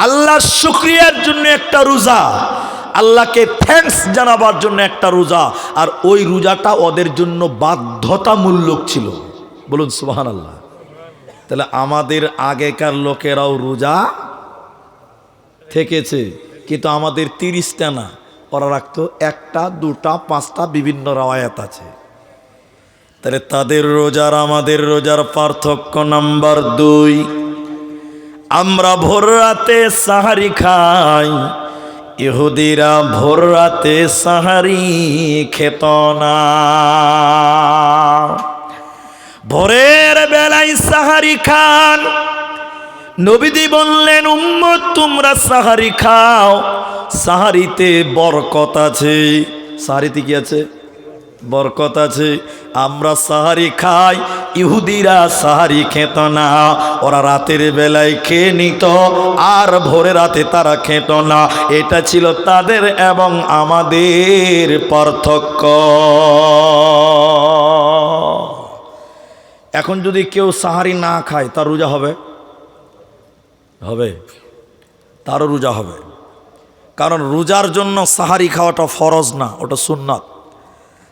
আল্লাহর শুকরিয়ার জন্য একটা রোজা, আল্লাহকে থ্যাঙ্কস জানাবার জন্য একটা রোজা। আর ওই রোজাটা ওদের জন্য বাধ্যতামূলক ছিল। বলুন সুবহানাল্লাহ। তাহলে আমাদের আগেকার লোকেরাও রোজা থেকেছে, কিন্তু আমাদের 30টা না, ওরা রাখতো 1টা, 2টা, 5টা, বিভিন্ন রাওয়ায়াত আছে। তাহলে তাদের রোজার আমাদের রোজার পার্থক্য নাম্বার 2, আমরা ভোর রাতে সাহারি খাই, ইহুদিরা ভোর রাতে সাহারি খেত না। ভোরের বেলায় সাহারি খান। নবীজি বললেন, উম্মত তোমরা সাহারি খাও, সাহারিতে বরকত আছে। সাহারিতে কি আছে? বরকত আছে। আমরা সাহারি খাই, ইহুদিরা সাহারি খেত না। ওরা রাতের বেলায় খেয়ে নিত, আর ভোরে রাতে তারা খেত না। এটা ছিল তাদের এবং আমাদের পার্থক্য। এখন যদি কেউ সাহারি না খায়, তার রোজা হবে? হবে, তারও রোজা হবে। কারণ রোজার জন্য সাহারি খাওয়াটা ফরজ না, ওটা সুন্নত।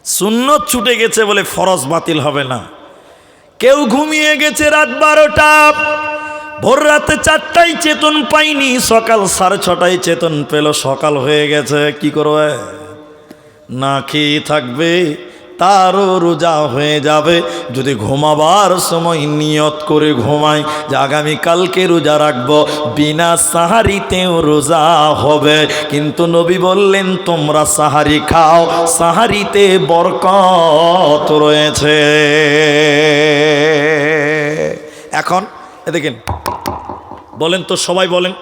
সুন্নত ছুটে গেছে বলে ফরজ বাতিল হবে না। কেউ ঘুমিয়ে গেছে রাত 12টা, ভোর রাতে 4টায় চেতন পাইনি, সকাল 6:30টায় চেতন পেল, সকাল হয়ে গেছে, কি করবে? না খেয়ে থাকবে, তারও রোজা হয়ে যাবে। যদি ঘুমাবার সময় নিয়ত করে ঘুমায় যে আগামীকালকে রোজা রাখবো, বিনা সাহারিতেও রোজা হবে। কিন্তু নবী বললেন তোমরা সাহারি খাও, সাহারিতে বরকত রয়েছে। এখন দেখেন, বলেন তো সবাই বলেন,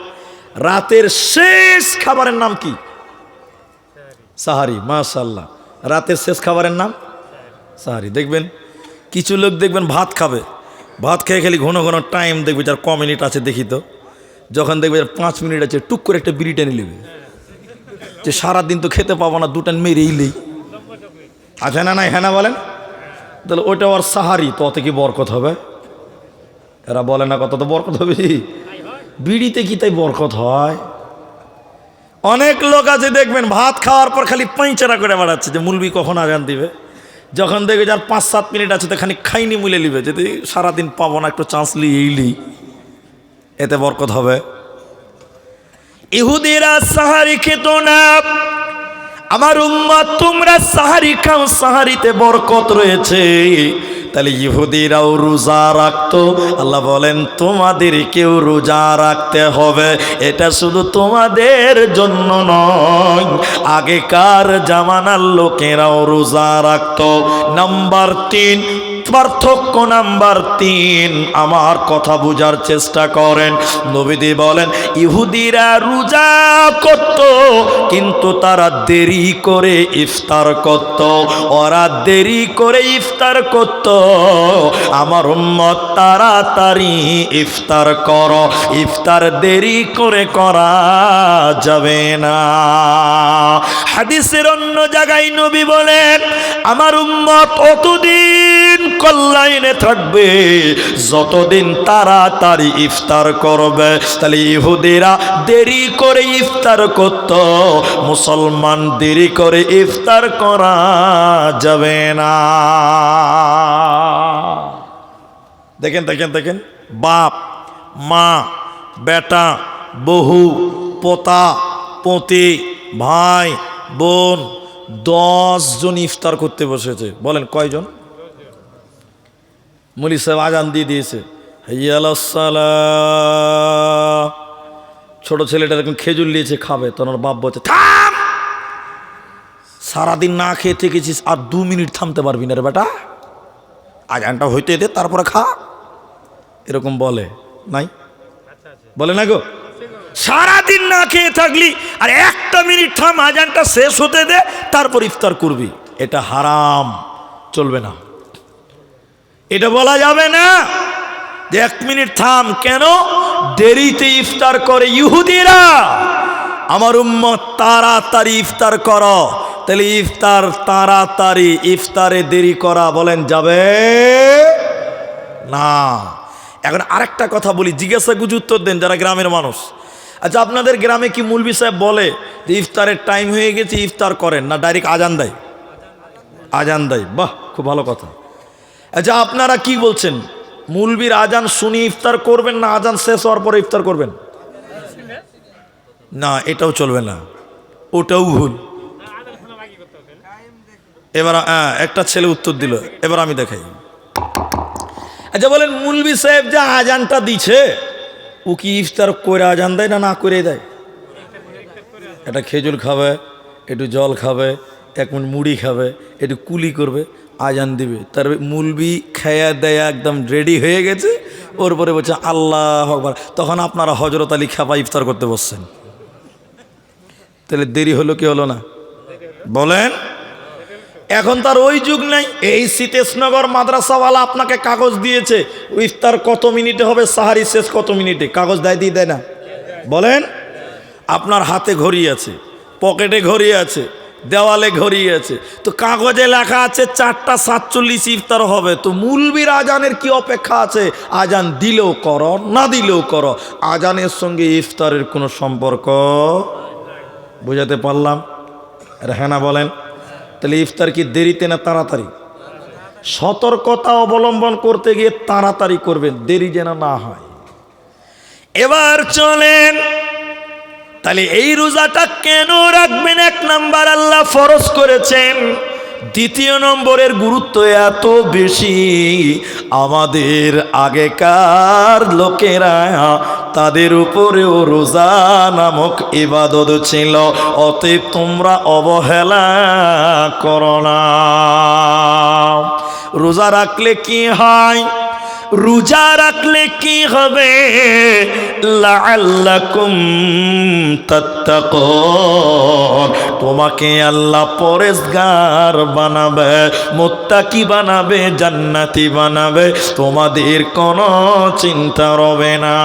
রাতের শেষ খাবারের নাম কি? সাহারি। মাশাআল্লাহ। রাতের শেষ খাবারের নাম সাহারি। দেখবেন কিছু লোক দেখবেন ভাত খাবে, ভাত খেয়ে খালি ঘন ঘন টাইম দেখবে যার ক মিনিট আছে দেখি তো, যখন দেখবে যার 5 মিনিট আছে টুক করে একটা বিড়ি টেনে নেবে, যে সারাদিন তো খেতে পাবো না, দুটান মেরেই নেই আছে না নাই, হ্যাঁ না বলেন? তাহলে ওইটা ওর সাহারি, তো অত কি বরকত হবে? এরা বলে না কত তো বরকত হবে, বিড়িতে কি তাই বরকত হয়? অনেক লোক আছে দেখবেন ভাত খাওয়ার পর খালি পাঁচরা করে বেড়াচ্ছে যে মুলবি কখন আজান দিবে, যখন দেখবে যার 5-7 মিনিট আছে তো খানি খাইনি মুলে নিবে, যদি সারাদিন পাবো না একটু চান্স লিয়েই, এতে বরকত হবে? ইহুদিরা সাহারি খেত না, আমার উম্মত তোমরা সাহারি খাও, সাহারিতে বরকত রয়েছে। তাহলে ইহুদিরাও রোজা রাখতো, আল্লাহ বলেন তোমাদেরকেও রোজা রাখতে হবে। এটা শুধু তোমাদের জন্য নয়, আগেকার জামানার লোকেরাও রোজা রাখতো। নাম্বার 3, পার্থক্য নাম্বার 3, আমার কথা বোঝার চেষ্টা করেন। নবীজি বলেন ইহুদিরা রোজা করত কিন্তু তারা দেরি করে ইফতার করত, ওরা দেরি করে ইফতার করত। আমার উম্মত তাড়াতাড়ি ইফতার করো, ইফতার দেরি করে করা যাবে না। হাদিসের অন্য জায়গায় নবী বলেন আমার উম্মত অতদিন কল্যাণে থাকবে যতদিন তাড়াতাড়ি ইফতার করবে। তাহলে ইহুদিরা দেরি করে ইফতার করত, মুসলমান দেরি করে ইফতার করা যাবে না। দেখেন দেখেন দেখেন, বাপ মা বেটা বহু পোতা পতি ভাই বোন 10 জন ইফতার করতে বসেছে। বলেন কয়জন? মৌলী সাহেব আজান দিয়ে দিয়েছে, ছোট ছেলেটা এরকম খেজুর নিয়েছে খাবে, তখন বাপ বলছে থাম, সারাদিন না খেয়ে থেকেছিস আর 2 মিনিট থামতে পারবি না রে বেটা, আজানটা হইতে দে তারপরে খা। এরকম বলে নাই? বলে না গো? সারাদিন না খেয়ে থাকলি আর 1 মিনিট থাম, আজানটা শেষ হতে দে তারপর ইফতার করবি, এটা হারাম, চলবে না, এটা বলা যাবে না যে 1 মিনিট থাম। কেন? দেরিতে ইফতার করে ইহুদিরা। আমার উম্মত তাড়াতাড়ি ইফতার করো, তাহলে ইফতার তাড়াতাড়ি, ইফতারে দেরি করা বলেন যাবে না। এখন আরেকটা কথা বলি, জিজ্ঞাসা গুজ উত্তর দেন যারা গ্রামের মানুষ। আচ্ছা আপনাদের গ্রামে কি মুলবি সাহেব বলে যে ইফতারের টাইম হয়ে গেছে ইফতার করেন, না ডাইরেক্ট আজান দেয়? আজান দেয়, বাহ খুব ভালো কথা। আচ্ছা আপনারা কি বলছেন, মুলবির আজান শুনি ইফতার করবেন না আজান শেষ হওয়ার পরে ইফতার করবেন? না এটাও চলবে না, ওটাও ভুল। এবার একটা ছেলে উত্তর দিল, এবার আমি দেখাই। আচ্ছা বলেন মুলবি সাহেব যে আজানটা দিছে ও কি ইফতার করে আজান দেয় না না করে দেয়? এটা খেজুর খাবে, একটু জল খাবে, 1 মিনিট মুড়ি খাবে, একটু কুলি করবে, আজান দিবে, তার মুলবি খায়া দেয়া একদম রেডি হয়ে গেছে, ওর পরে বলছে আল্লাহু আকবার, তখন আপনারা হযরত আলী খাপা ইফতার করতে বসছেন। তাহলে দেরি হলো কি হলো না বলেন? এখন তার ওই যুগ নাই। এই সীতেশনগর মাদ্রাসাওয়ালা আপনাকে কাগজ দিয়েছে ইফতার কত মিনিটে হবে, সাহারি শেষ কত মিনিটে, কাগজ দেয় দিয়ে দেয় না? বলেন। আপনার হাতে ঘড়ি আছে, পকেটে ঘড়ি আছে, দেওয়ালে ঘড়ি আছে, তো কাগজে লেখা আছে 4:47 ইফতার হবে, তো মুলবির আজানের কি অপেক্ষা আছে? আজান দিলেও করো না দিলেও করো, আজানের সঙ্গে ইফতারের কোনো সম্পর্ক। বুঝাতে পারলাম? হ্যাঁ না বলেন? তাহলে ইফতার কি দেরিতে না তাড়াতাড়ি? সতর্কতা অবলম্বন করতে গিয়ে তাড়াতাড়ি করবেন, দেরি যেন না হয়। এবার চলেন, তাহলে এই রোজাটা কেন রাখবেন? 1 নাম্বার আল্লাহ ফরজ করেছেন। 2 নম্বরের গুরুত্ব এত বেশি, আমাদের আগেকার লোকেরা তাদের উপরেও রোজা নামক ইবাদত ছিল, অতএব তোমরা অবহেলা করো না। রোজা রাখলে কি হয়? রোজা রাখলে কি হবে? লাআল্লাকুম তাত্তাকুন, তোমাকে আল্লাহ পরেজগার বানাবে, মুত্তাকি বানাবে, জান্নাতি বানাবে, তোমাদের কোনো চিন্তা রবে না।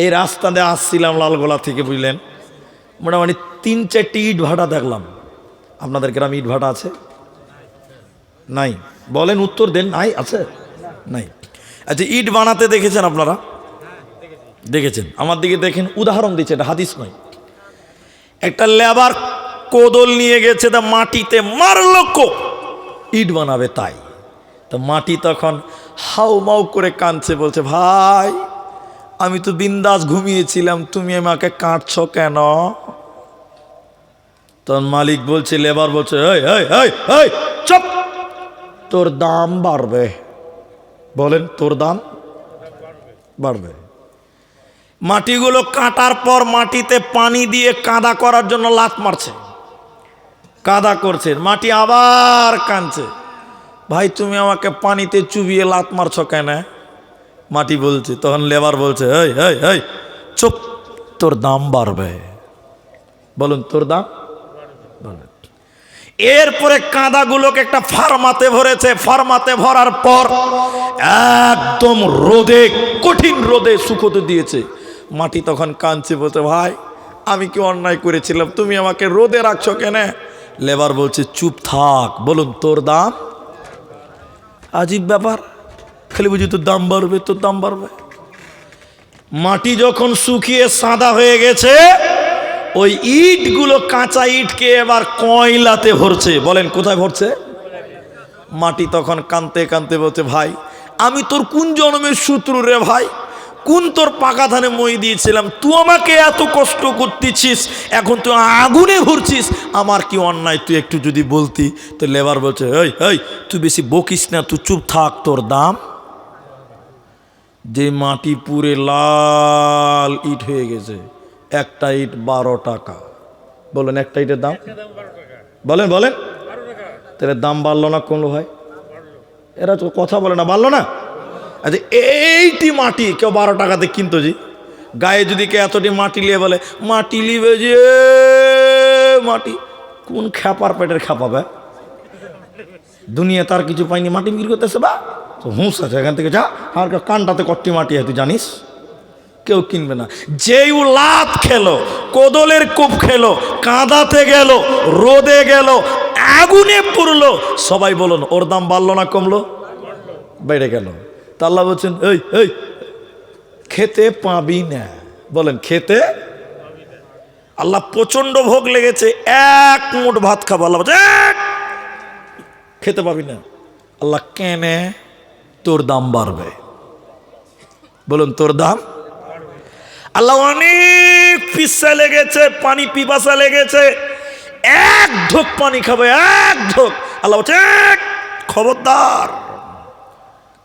এই রাস্তা দিয়ে আসছিলাম লালগোলা থেকে, বুঝলেন, মোটামুটি 3-4টি ইট ভাটা দেখলাম। আপনাদের গ্রামে ইট ভাটা আছে? নাই? বলেন, উত্তর দেন। নাই? আছে? নাই? আচ্ছা, ইট বানাতে দেখেছেন আপনারা? দেখেছেন? আমার দিকে দেখেন, উদাহরণ দিচ্ছে, এটা হাদিস নয়। একটা লেবার কোদল নিয়ে গেছে, তা মাটিতে মারলো, ইট বানাবে তাই। তো মাটি তখন হাউ মাউ করে কাঁদছে, বলছে, ভাই আমি তো বিন্দাস ঘুমিয়েছিলাম, তুমি আমাকে কাঁদছো কেন? তখন মালিক বলছে, লেবার বলছে, এই এই এই এই চুপ, তোর দাম বাড়বে। বলেন, তোর দাম বাড়বে। মাটিগুলো কাটার পর মাটিতে পানি দিয়ে কাদা করার জন্য লাত মারছে, কাদা করছে, মাটি আবার কাঁদছে, ভাই তুমি আমাকে পানিতে চুবিয়ে লাত মারছো কেন? মাটি বলছে। তখন লেবার বলছে, এই এই এই চুপ, তোর দাম বাড়বে। বলুন, তোর দাম বাড়বে। এরপরে কাঁদাগুলোকে একটা ফার্মাতে ভরেছে, ফার্মাতে ভরার পর একদম রোদে, কঠিন রোদে শুকোতে দিয়েছে। মাটি তখন কাঁদছে, বলছে, ভাই আমি কি অন্যায় করেছিলাম, তুমি আমাকে রোদে রাখছো কেন? লেবার বলছে, চুপ থাক। বলুন, তোর দাম। আজীব ব্যাপার, খালি বুঝি তোর দাম বাড়বে, তোর দাম বাড়বে। মাটি যখন শুকিয়ে সাদা হয়ে গেছে, ওই ইটগুলো, কাঁচা ইটকে এবার কয়লাতে ভরছে। বলেন, কোথায় ভরছে? মাটি তখন কাঁদতে কাঁদতে বলছে, ভাই আমি তোর কোন জন্মের শত্রু রে ভাই, কোন তোর পাকা ধানে মই দিয়েছিলাম, তুই আমাকে এত কষ্ট করতেছিস, এখন তুই আগুনে ঘুরছিস, আমার কি অন্যায়, তুই একটু যদি বলতি। তো লেবার বলছে, এই এই তুই বেশি বকিস না, তুই চুপ থাক, তোর দাম। যে মাটি পুরে লাল ইট হয়ে গেছে, একটা ইট 12 টাকা। বলেন, একটা ইটের দাম? বলেন বলেন, তাহলে দাম বাড়লো না কমলো ভাই? এরা তো কথা বলে না, বাড়লো না? আচ্ছা, এইটি মাটি কেউ 12 টাকাতে কিনতো, জি গায়ে যদি কেউ এতটি মাটি নিয়ে বলে, মাটি লিবে যে মাটি, কোন খ্যাপার পেটের খ্যাপাবে? দুনিয়া তার কিছু পাইনি, মাটি বিক্রি করতেছে, বা তো হুঁস আছে, এখান থেকে যা, আর কানটাতে কট্টি মাটি হয় তুই জানিস? কেউ কিনবে না। যেই লাত খেলো, কোদলের কূপ খেলো, কাঁদাতে গেল, রোদে গেল, আগুনে পুড়লো, সবাই বলুন ওর দাম বাড়লো না কমলো? বেড়ে গেল। তা আল্লাহ বলছেন, এই এই খেতে পাবি না। বলেন, খেতে। আল্লাহ প্রচন্ড ভোগ লেগেছে, এক মুঠ ভাত খাবো, আল্লাহ বলছে খেতে পাবি না। আল্লাহ, কেনে? তোর দাম বাড়বে। বলুন, তোর দাম। আল্লাহ অনেক পিসা লেগেছে, পানি পিপাসা লেগেছে, এক ঢোক পানি খাবে, এক ঢোক। আল্লাহ বলছে, খবরদার।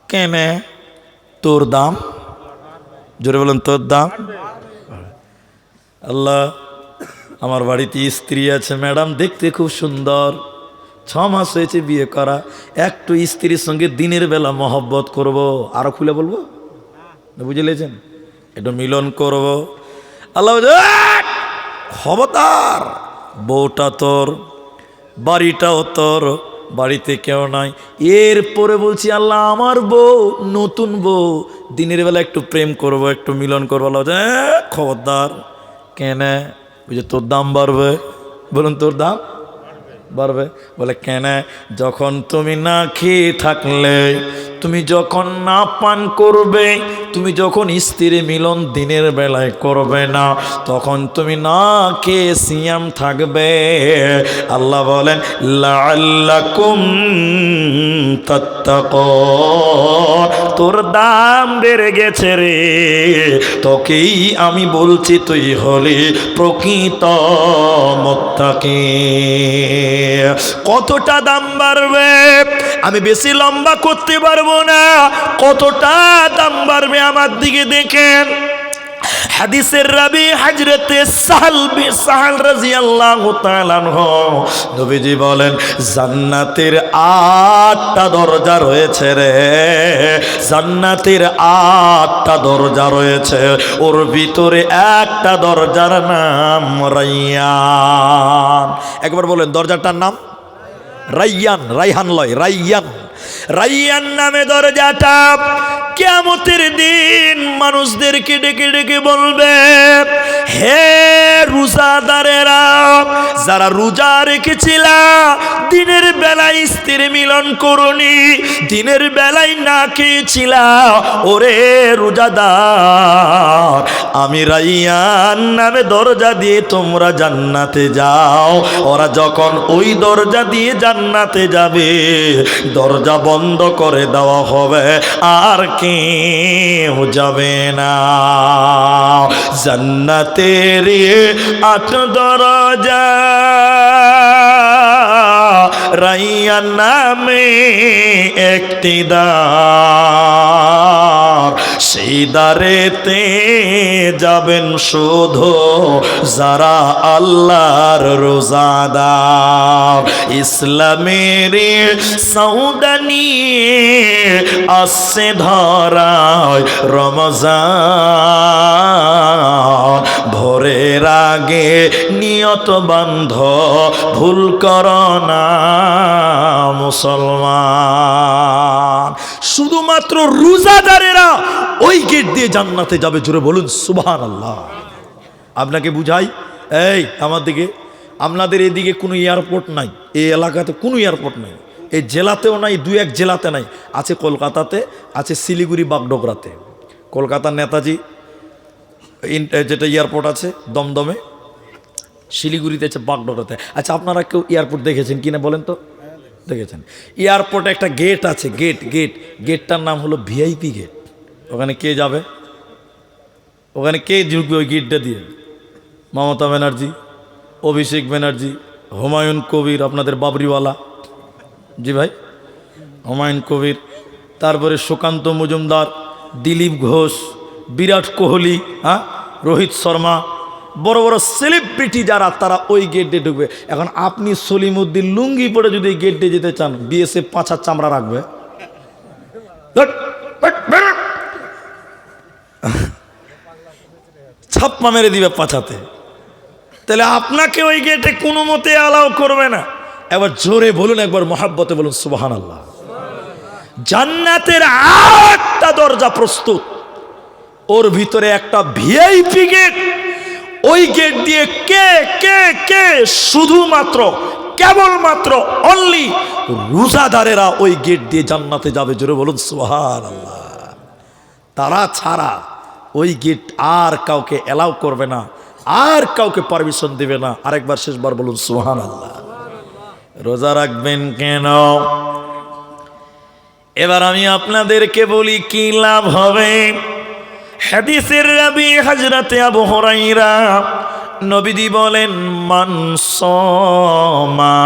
কেনে? তোর দাম। জোরে বলুন, তোর দাম। আল্লাহ, আমার বাড়িতে স্ত্রী আছে ম্যাডাম, দেখতে খুব সুন্দর, 6 মাস হয়েছে বিয়ে করা, একটু স্ত্রীর সঙ্গে দিনের বেলা মহব্বত করব। আরো খুলে বলবো, বুঝে লেছেন, একটু মিলন করব। আল্লাহ খবরদার, বউটা তোর, বাড়িটাও তোর, বাড়িতে কেউ নাই। এরপরে বলছি, আল্লাহ আমার বউ, নতুন বউ, দিনের বেলা একটু প্রেম করব, একটু মিলন করবো। আল্লাহ খবরদার। কেন? বুঝে তোর দাম বাড়বে। বলুন, তোর দাম বাড়বে। বলে, কেন? যখন তুমি না খেয়ে থাকলে, তুমি যখন না পান করবে, তুমি যখন স্ত্রী মিলন দিনের বেলায় করবে না, তখন তুমি না খেয়ে সিয়াম থাকবে। আল্লাহ বলেন, লাআল্লাকুম তাত্তাকুন, তোর দাম বেড়ে গেছে রে, তোকেই আমি বলছি, তুই হলি প্রকৃত মুত্তাকি। কতটা দাম বাড়বে? আমি বেশি লম্বা করতে পারবো না। কতটা দাম বাড়বে আমার দিকে দেখেন। হাদিসের রাবি হযরতে সাহাল রাদিয়াল্লাহু তাআলা আনহু নবীজি বলেন জান্নাতের 8টা দরজা রয়েছে রে, জান্নাতের 8টা দরজা রয়েছে, ওর ভিতরে একটা দরজার নাম রাইয়ান। একবার বলেন দরজাটার নাম রাইয়ান, রাইহান লয় রাইয়ান। রাইয়ান নামে দরজাটা কিয়ামতের দিন মানুষদেরকে ডেকে ডেকে বলবে, হে রোজাদারেরা, যারা রোজা রেখেছিলা, দিনের বেলায় স্ত্রীর মিলন করনি, দিনের বেলায় না খেয়েছিলা, ওরে রোজাদার, আমি রাইয়ান নামে দরজা দিয়ে তোমরা জান্নাতে যাও। ওরা যখন ওই দরজা দিয়ে জান্নাতে যাবে, দরজা বন্ধ করে দেওয়া হবে, আর কেউ যাবে না। জান্নাতের 8 দরজা, রাইয়ান নামে একটি দ্বার, সেই দ্বারেতে যাবেন শুধু যারা আল্লাহর রোজাদার। ইসলামের সওদা নিয়ে আসছে ধরায় রমজান, ভোরের আগে নিয়ত বান্ধ, ভুল করো না মুসলমান। শুধুমাত্র রোজাদারেরা ওই গেট দিয়ে জান্নাতে যাবে, জোরে বলুন সুবহানাল্লাহ। আপনাকে বুঝাই, এই আমার দিকে, আপনাদের এদিকে কোনো এয়ারপোর্ট নাই, এই এলাকাতে কোনো এয়ারপোর্ট নাই, এই জেলাতেও নাই, 2-1 জেলাতে নাই, আছে কলকাতাতে, আছে শিলিগুড়ি বাগডোগরাতে। কলকাতার নেতাজি যেটা এয়ারপোর্ট আছে দমদমে, শিলিগুড়িতে আছে বাগডোগরাতে। আচ্ছা আপনারা কেউ এয়ারপোর্ট দেখেছেন কিনা বলেন তো? দেখেছেন? এয়ারপোর্টে একটা গেট আছে, গেটটার নাম হলো ভিআইপি গেট। ওখানে কে যাবে? ওখানে কে ঢুকবে ওই গেটটা দিয়ে? মমতা ব্যানার্জি, অভিষেক ব্যানার্জি, হুমায়ুন কবির, আপনাদের বাবরিওয়ালা, জি ভাই, হুমায়ুন কবির, তারপরে সুকান্ত মজুমদার, দিলীপ ঘোষ, বিরাট কোহলি, হ্যাঁ, রোহিত শর্মা, বড় বড় সেলিব্রিটি যারা, তারা ওই গেট দিয়ে ঢুকবে। এখন আপনি সলিমউদ্দিন লুঙ্গি পরে যদি গেট দিয়ে যেতে চান, বিএসএফ 5 হাত চামড়া রাখবে, ছাপ্পা মেরে দিবে পাছাতে। তাহলে আপনাকে ওই গেটে কোনো মতে অ্যালাউ করবে না। এবার জোরে বলুন, একবার মহাব্বতে বলুন সুবহানাল্লাহ। জান্নাতের 8টা দরজা প্রস্তুত, ওর ভিতরে একটা ভিআইপি গেট। ওই গেট দিয়ে কে কে কে শুধুমাত্র কেবলমাত্র অনলি রোজাদারেরা ওই গেট দিয়ে জান্নাতে যাবে, জোরে বলুন সুবহানাল্লাহ। তারা ছাড়া ওই গেট আর কাউকে অ্যালাউ করবে না, আর কাউকে পারমিশন দিবে না। আরেকবার শেষবার বলুন সুবহানাল্লাহ। রোজা রাখবেন কেন? এবার আমি আপনাদেরকে বলি কি লাভ হবে। হাদিসের রাবি হযরতে আবু হুরায়রা নবীজি বলেন, মান সামা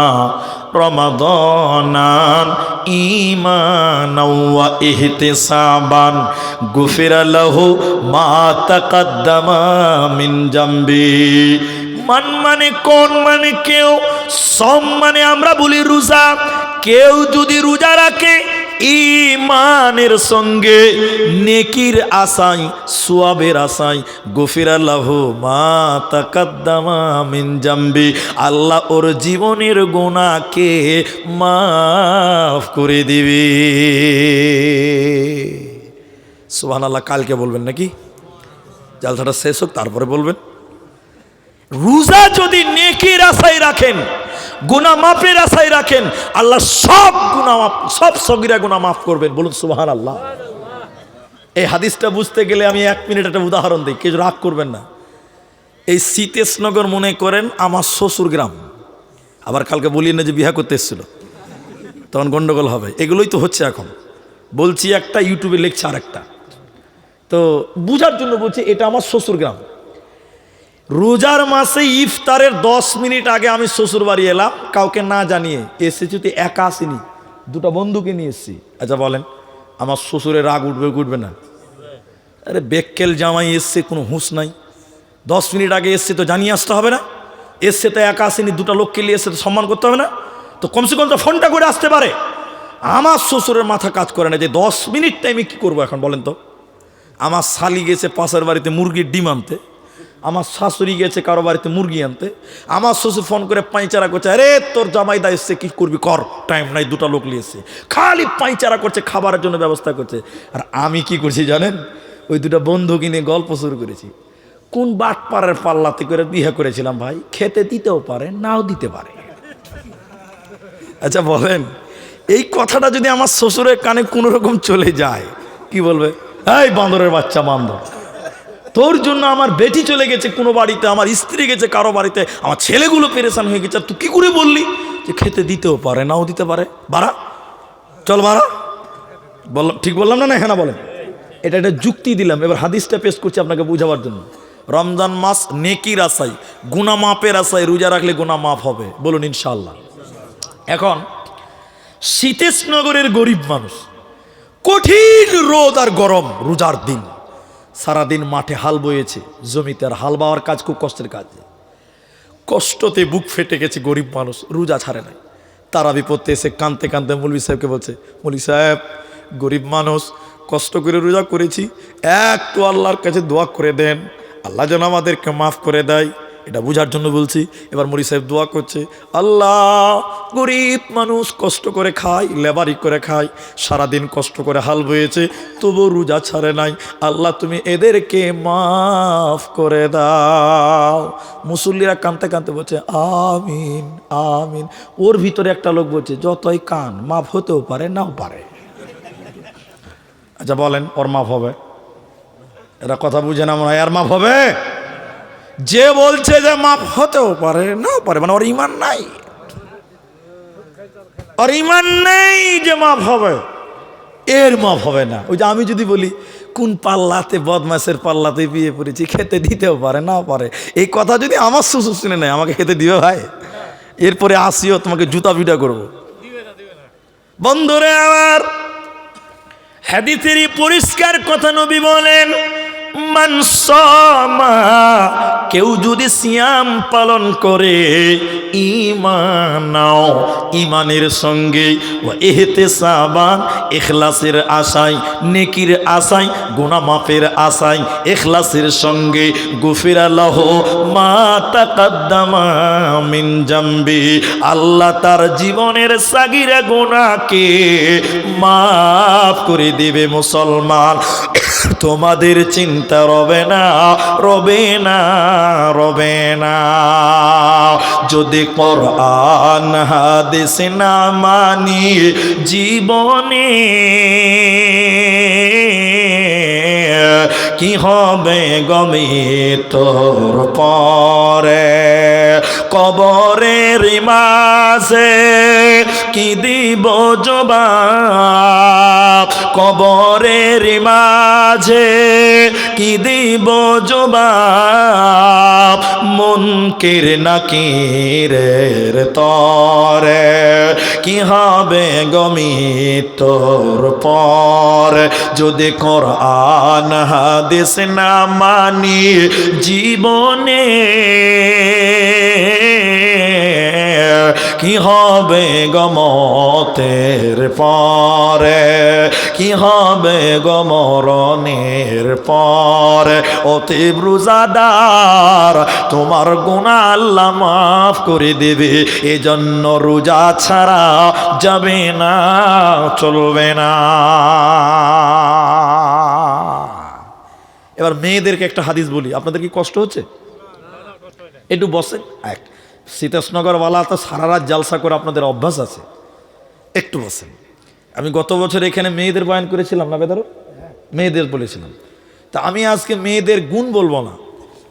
রমাদানান ঈমানাও ওয়া ইহতিসাবান গুফিরা লাহু মা তাকাদ্দামা মিন জামবি। মান মানে কোন, মানে কেউ, সম মানে আমরা বলি রোজা। কেউ যদি রোজা রাখে ঈমানের সঙ্গে, নেকির আশায়, সওয়াবের আশায়, গফিরা লাহু মা তাকাদ্দামা মিন জামবি, আল্লাহ ওর জীবনের গুনাহকে মাফ করে দিবে। সুবহানাল্লাহ। কালকে বলবেন নাকি? জালসাটা শেষ হোক তারপরে বলবেন। রোজা যদি নেকির আশায় রাখেন, গুনাহ মাফের আশায় রাখেন, আল্লাহ সব গুনাহ মাফ, সব সগীরা গুনাহ মাফ করবেন। বলুন সুবহানাল্লাহ। এই হাদিসটা বুঝতে গেলে আমি 1 মিনিট একটা উদাহরণ দিই, কেউ রাগ করবেন না। এই সীতেশনগর মনে করেন আমার শ্বশুর গ্রাম, আবার কালকে বলি না যে বিয়ে করতে এসেছিল, তখন গন্ডগোল হবে। এগুলোই তো হচ্ছে এখন। বলছি একটা, ইউটিউবে লিখছে আর একটা, তো বুঝার জন্য বলছি এটা আমার শ্বশুর গ্রাম। রোজার মাসে ইফতারের 10 মিনিট আগে আমি শ্বশুর বাড়ি এলাম, কাউকে না জানিয়ে। এসেছি তো একা আসিনি, 2টা বন্ধুকে নিয়ে এসেছি। আচ্ছা বলেন, আমার শ্বশুরের রাগ উঠবে উঠবে না? আরে বেক্কেল জামাই এসছে, কোনো হুঁশ নাই। 10 মিনিট আগে এসছে তো জানিয়ে আসতে হবে না? এসছে তো একা আসেনি, দুটো লোককে নিয়ে এসছে তো সম্মান করতে হবে না? তো কমসে কম তো ফোনটা করে আসতে পারে। আমার শ্বশুরের মাথা কাজ করে না যে 10 মিনিট টাইমে কী করবো এখন বলেন তো। আমার শালি গেছে পাশের বাড়িতে মুরগির ডিম আনতে, আমার শাশুড়ি গেছে কারো বাড়িতে মুরগি আনতে, আমার শ্বশুর ফোন করে পাঁইচারা করছে, আরে তোর জামাইদা এসছে, কী করবি কর, টাইম নাই, দুটো লোক নিয়ে এসছে, খালি পাঁইচারা করছে, খাবারের জন্য ব্যবস্থা করছে। আর আমি কি করছি জানেন? ওই দুটো বন্ধু কিনে গল্প শুরু করেছি। কোন বাটপাড়ের পাল্লাতে করে বিয়ে করেছিলাম ভাই, খেতে দিতেও পারে নাও দিতে পারে। আচ্ছা বলেন, এই কথাটা যদি আমার শ্বশুরের কানে কোনো রকম চলে যায়, কি বলবে? এই বান্দরের বাচ্চা বান্দর, তোর জন্য আমার বেটি চলে গেছে কোনো বাড়িতে, আমার স্ত্রী গেছে কারো বাড়িতে, আমার ছেলেগুলো পেরেশান হয়ে গেছে, আর তুই কি করে বললি যে খেতে দিতেও পারে নাও দিতে পারে? বাড়া, চল বাড়া। বললাম ঠিক বললাম না? না হ্যাঁ না বলেন। এটা একটা যুক্তি দিলাম, এবার হাদিসটা পেশ করছি আপনাকে বোঝাবার জন্য। রমজান মাস নেকির আশায়, গুনাহ মাপের আশায় রোজা রাখলে গুনাহ মাফ হবে, বলুন ইনশাআল্লাহ। এখন শীতেশনগরের গরিব মানুষ, কঠিন রোদ আর গরম, রোজার দিন, সারাদিন মাঠে হাল বয়েছে, জমিতে আর হাল বাওয়ার কাজ খুব কষ্টের কাজ, কষ্টতে বুক ফেটে গেছে গরিব মানুষ, রোজা ছাড়ে নাই। তারা বিপদে এসে কাঁদতে কাঁদতে মৌলভী সাহেবকে বলছে, মৌলভী সাহেব গরিব মানুষ, কষ্ট করে রোজা করেছি, একটু আল্লাহর কাছে দোয়া করে দেন, আল্লাহ যেন আমাদেরকে মাফ করে দেয়। এটা বোঝার জন্য বলছি। এবার মৌলভী সাহেব দোয়া করছে, আল্লাহ গরিব মানুষ কষ্ট করে খায়, লেবারি করে খায়, সারাদিন কষ্ট করে হাল বয়েছে, তবু রোজা ছাড়ে নাই, আল্লাহ তুমি এদেরকে মাফ করে দাও। মুসল্লিরা কাঁদতে কাঁদতে বলছে আমিন আমিন। ওর ভিতরে একটা লোক বলছে, যতই কান মাফ হতেও পারে নাও পারে। আচ্ছা বলেন, ওর মাফ হবে? এরা কথা বুঝে না মনে হয়, আর মাফ হবে? যে বলছে যে মাফ হতেও পারে নাও পারে, মানে ওর ইমান নাই, ওর ইমান নেই যে মাফ হবে, এর মাফ হবে না। ওই যে আমি যদি বলি কোন পাল্লাতে, বদমাসের পাল্লাতে বিয়ে পড়েছি, খেতে দিতেও পারে নাও পারে, এই কথা যদি আমার শ্বশুর শুনে নেয়, আমাকে খেতে দিবে ভাই? এরপরে আসিও তোমাকে জুতা পিটা করবো। বন্ধুরে আমার, হাদিসেরই পরিষ্কার কথা নবী বলেন, মান সামা, কেউ যদি সিয়াম পালন করে, ঈমানাও, ঈমানের সঙ্গে, ওয়া ইহতিসাবান, ইখলাসের আশায়, নেকির আশায়, গুনাহ মাফের আশায়, ইখলাসের সঙ্গে, গুফিরা লাহু মা তাকাদ্দামা মিন জামবি, আল্লাহ তার জীবনের সাগিরা গুনাহকে মাফ করে দিবে। মুসলমান, তোমাদের চিন্তা রবে না, রবে না, রবে না, যদি কোরআন হাদিস না মানি জীবনে, কি হবে গমি তোর পরে, কবরের মাঝে কি দিব জবাব, কবরের মাঝে কি দিব জবাব, মুনকির নাকিরের তরে, কি হবে গমি তোর পর, যদি কোরআন হাদিস না মানি জীবনে, কি হবে গমতের পরে, কি হবে গমরণের পরে। অতি রোজাদার, তোমার গুনাহ আল্লাহ মাফ করে দেবে, এজন্য রোজা ছাড়া যাবে না, চলবে না। এবার মেয়েদেরকে একটা হাদিস বলি, আপনাদের কি কষ্ট হচ্ছে? একটু বসেন। শীতেশনগরওয়ালা তো সারা রাত জালসা করে আপনাদের অভ্যাস আছে, একটু বসেন। আমি গত বছর এখানে মেয়েদের বয়ান করেছিলাম না বেদারো, মেয়েদের বলেছিলাম। তা আমি আজকে মেয়েদের গুণ বলবো না,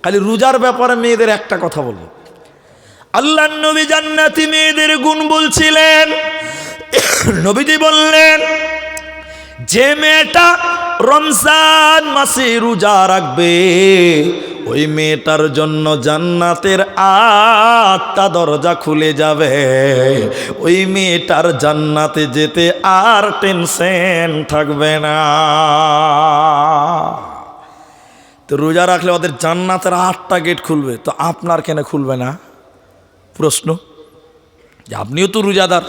খালি রোজার ব্যাপারে মেয়েদের একটা কথা বলবো। আল্লাহর নবী জান্নাতি মেয়েদের গুণ বলছিলেন। নবীজি বললেন, যে মেয়েটা রমজান মাসে রোজা রাখবে, ওই মেয়েটার জন্য জান্নাতের 8টা দরজা খুলে যাবে। ওই মেয়েটার জান্নাতে যেতে আর টেনশন থাকবে না। তো রোজা রাখলে ওদের জান্নাতের 8টা গেট খুলবে, তো আপনার কেন খুলবে না? প্রশ্ন, যে আপনিও তো রোজাদার,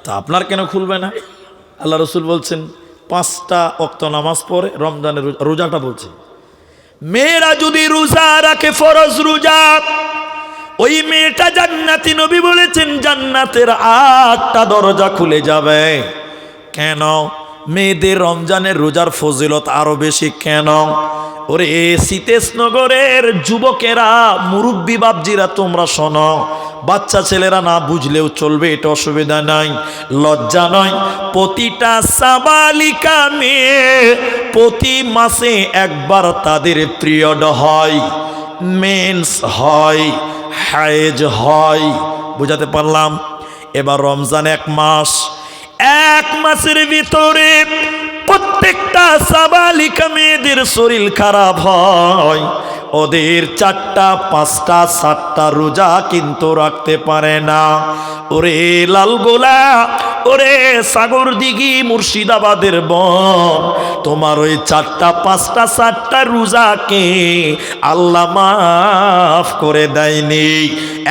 তা আপনার কেন খুলবে না? আল্লাহ রসুল বলছেন 5টা ওয়াক্ত নামাজ পড়ে রমজানের রোজাটা বলছে, মেয়েরা যদি রোজা রাখে ফরজ রোজা, ওই মেয়েটা জান্নাতি। নবী বলেছেন জান্নাতের 8টা দরজা খুলে যাবে। কেন? মেয়েদের রমজানের রোজার ফজিলত আরো বেশি। কেন? ওরে শীতেশনগরের যুবকেরা, মুরব্বী বাপজিরা, তোমরা শোনো, বাচ্চা ছেলেরা না বুঝলেও চলবে, এটা অসুবিধা নাই, লজ্জা নয়। প্রতিটা সাবালিকা মেয়ে প্রতি মাসে একবার তাদের পিরিয়ড হয়, মেন্স হয়, হায়েজ হয়। বুঝাতে পারলাম? এবার রমজান 1 মাস, 1 মাসের ভিতরে প্রত্যেকটা সাবালিকা মেয়েদের শরীর খারাপ হয়। ওদের 4টা 5টা 7টা রোজা কিন্তু রাখতে পারে না। ওরে লালগোলা, ওরে সাগরদিঘি, মুর্শিদাবাদের বন, তোমার ওই 4টা 5টা 7টা রোজাকে আল্লাহ মাফ করে দেয়নি,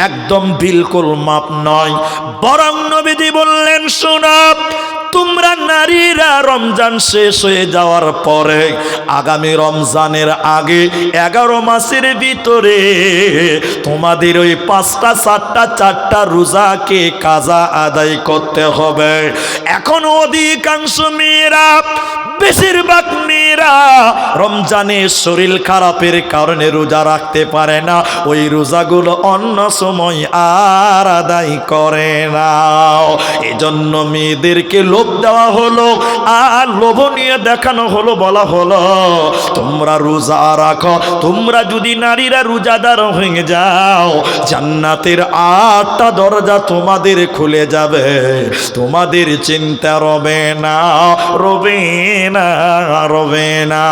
একদম বিলকুল মাফ নয়। বরং নবীজি বললেন, শোনো, তোমরা নারীরা রমজান শেষ হয়ে যাওয়ার পরে আগামী রমজানের আগে 11 মাসের ভিতরে তোমাদের ওই 5টা 7টা 4টা রোজাকে কাজা আদায় করতে হবে। এখন অধিকাংশ মেয়েরা, বেশিরভাগ মেয়েরা রমজানে শরীর খারাপের কারণে রোজা রাখতে পারে না, ওই রোজাগুলো অন্য সময় আর আদায় করে না। এজন্য মেয়েদেরকে লোভ দেওয়া হলো আর লোভনীয় দেখানো হলো, বলা হলো তোমরা রোজা রাখো। তোমরা যদি নারীরা রোজাদার হয়ে যাও, জান্নাতের 8টা দরজা তোমাদের খুলে যাবে, তোমাদের চিন্তা রবে না, রবে না, রবে না।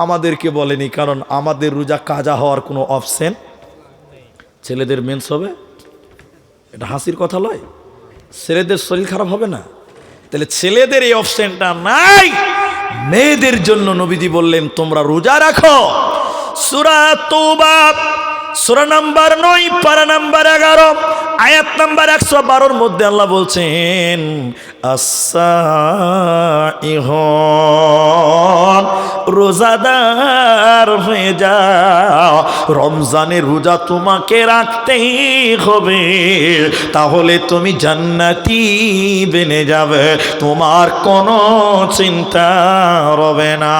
আমাদেরকে বলেনি, কারণ আমাদের রোজা কাজা হওয়ার কোনো অপশন। ছেলেদের মেন্স হবে, এটা হাসির কথা নয়। ছেলেদের শরীর খারাপ হবে না, তাহলে ছেলেদের এই অপশনটা নাই। মেয়েদের জন্য নবীজি বললেন তোমরা রোজা রাখো। সূরা তওবা সূরা নাম্বার 9 পারা নাম্বার 11 আয়াত নাম্বার 112 মধ্যে আল্লাহ বলছেন, আস-সাইহুন, রোজাদার হয়ে যাও, রমজানের রোজা তোমাকে রাখতেই হবে, তাহলে তুমি জান্নাতি বেনে যাবে, তোমার কোনো চিন্তা রবে না।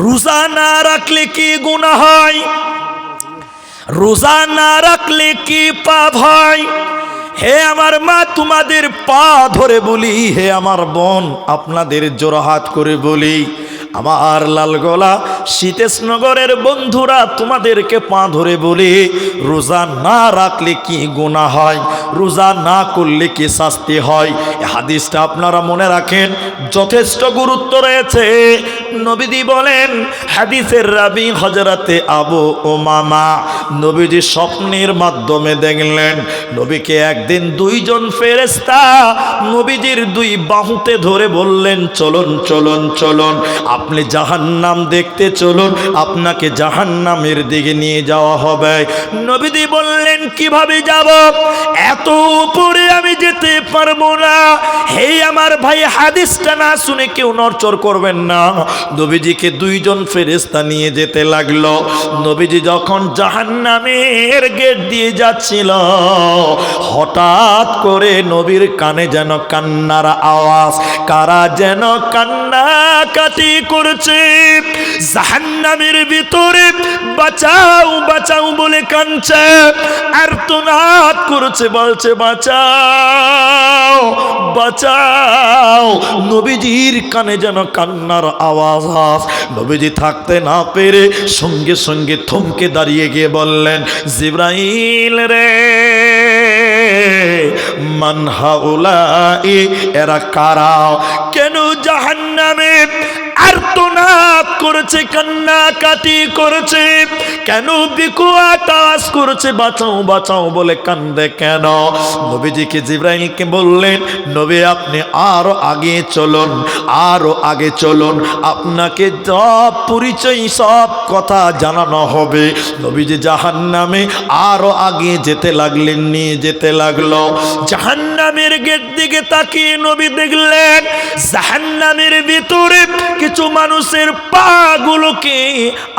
রোজা না রাখলে কি গুনাহ হয়? রোজা না রাখলে কি পাপ হয়? হে আমার মা, তোমাদের পা ধরে বলি, হে আমার বোন, আপনাদের জোড়হাত করে বলি, আমার লালগোলা শীতেশনগরের বন্ধুরা, তোমাদেরকে পা ধরে বলি, রোজা না রাখলে কি গুনাহ হয়, রোজা না করলে কি শাস্তি হয়। এই হাদিসটা আপনারা মনে রাখেন, যথেষ্ট গুরুত্ব রয়েছে। নবীজি বলেন, হাদিসের রাবি হযরতে আবু উমামা, নবীজি স্বপ্নের মাধ্যমে দেখলেন, নবীকে একদিন 2 জন ফেরেশতা নবীজির 2 বাহুতে ধরে বললেন, চলুন চলুন চলুন, আপনি জাহান্নাম দেখতে চলুন, আপনাকে জাহান্নামের দিকে নিয়ে যাওয়া হবে। নবীজি বললেন, কিভাবে যাব? এত উপরে আমি যেতে পারবো না। হে আমার ভাই, হাদিসটা না শুনে কেউ নড়চড় করবেন না। নবীজিকে 2 জন ফেরেশতা নিয়ে যেতে লাগলো। নবীজি যখন জাহান্নামের গেট দিয়ে যাচ্ছিল, হঠাৎ করে নবীর কানে যেন কান্নার আওয়াজ, কারা যেন কান্নাকাটি করছে। জাহান্নামের ভিতরে বাঁচাও বাঁচাও বলে কাঁদছে, আর্তনাদ করছে, বলছে বাঁচাও বাঁচাও। নবীজির কানে যেন কান্নার আওয়াজ। নবীজি থাকতে না পেরে সঙ্গে সঙ্গে থমকে দাঁড়িয়ে গিয়ে বললেন, জিবরাইল রে, মান হাউলাই, এরা কারা? কেন জাহান্নামে আর্তনাদ করেছে, কান্নাকাটি করেছে, কেন বিকট আওয়াজ করেছে, বাঁচাও বাঁচাও বলে কান্দে কেন? নবীজিকে জিবরাইলকে বললেন, নবী আপনি আরো আগে চলুন, আরো আগে চলুন, আপনাকে সব পরিচয় সব কথা জানানো হবে। নবীজি জাহান্নামে আরো আগে যেতে লাগলেন, নিয়ে যেতে লাগলো। জাহান্নামের গেট দিকে তাকিয়ে নবী দেখলেন জাহান্নামের ভিতরে কিছু মানুষের পা গুলোকে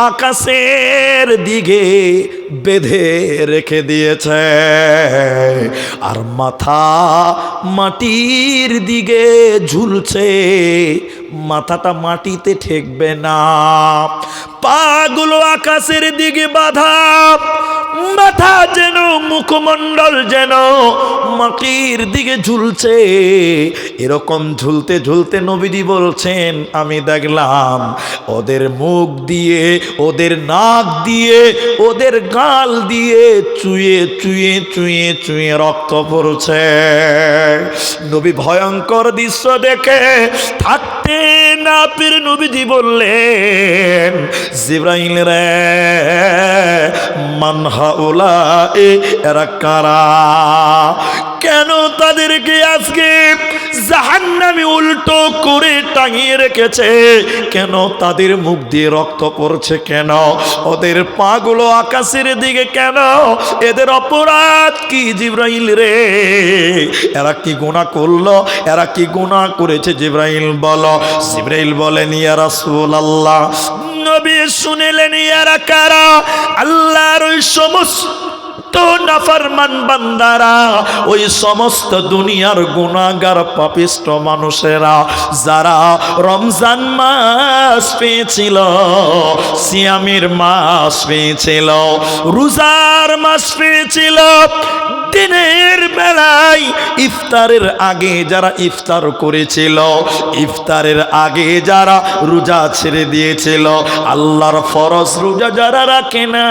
আকাশের দিকে বেঁধে রেখে দিয়েছে, আর মাথা মাটির দিকে ঝুলছে, মাথাটা মাটিতে ঠেকবে না, পাগুলো আকাশের দিকে বাঁধা, মাথা যেন মুখমণ্ডল যেন মাটির দিকে ঝুলছে। এরকম ঝুলতে ঝুলতে নবীজি বলছেন আমি দেখলাম ওদের মুখ দিয়ে, ওদের নাক দিয়ে, ওদের গাল দিয়ে চুয়ে চুয়ে চুয়ে চুয়ে রক্ত পড়ছে। নবী ভয়ঙ্কর দৃশ্য দেখে থাকতে না পেরে নবীজি বললেন জিবরাইল রে মান হাউলাই, এরা কারা? কেন তাদেরকে আজকে জাহান্নামে উল্টো করে টাঙিয়ে রেখেছে? কেন তাদের মুখ দিয়ে রক্ত পড়ছে? কেন ওদের পাগুলো আকাশের দিকে কেন? এদের অপরাধ কি জিবরাইল রে? এরা কি গুনাহ করলো? এরা কি গুনাহ করেছে জিবরাইল বলো। জিবরাইল বলেন ইয়া রাসূলুল্লাহ, নবী শুনলেন এরা কারা? আল্লাহর ওই সমস্ত নাফরমান বান্দারা, ওই সমস্ত দুনিয়ার গুনাহগার পাপিষ্ট মানুষেরা যারা রমজান মাস পেয়েছিল, সিয়ামের মাস পেয়েছিল, রোজার মাস পেয়েছিল, দিনের বেলায় ইফতারের আগে যারা ইফতার করেছিল, ইফতারের আগে যারা রোজা ছেড়ে দিয়েছিল, আল্লাহর ফরজ রোজা যারা রাখে না,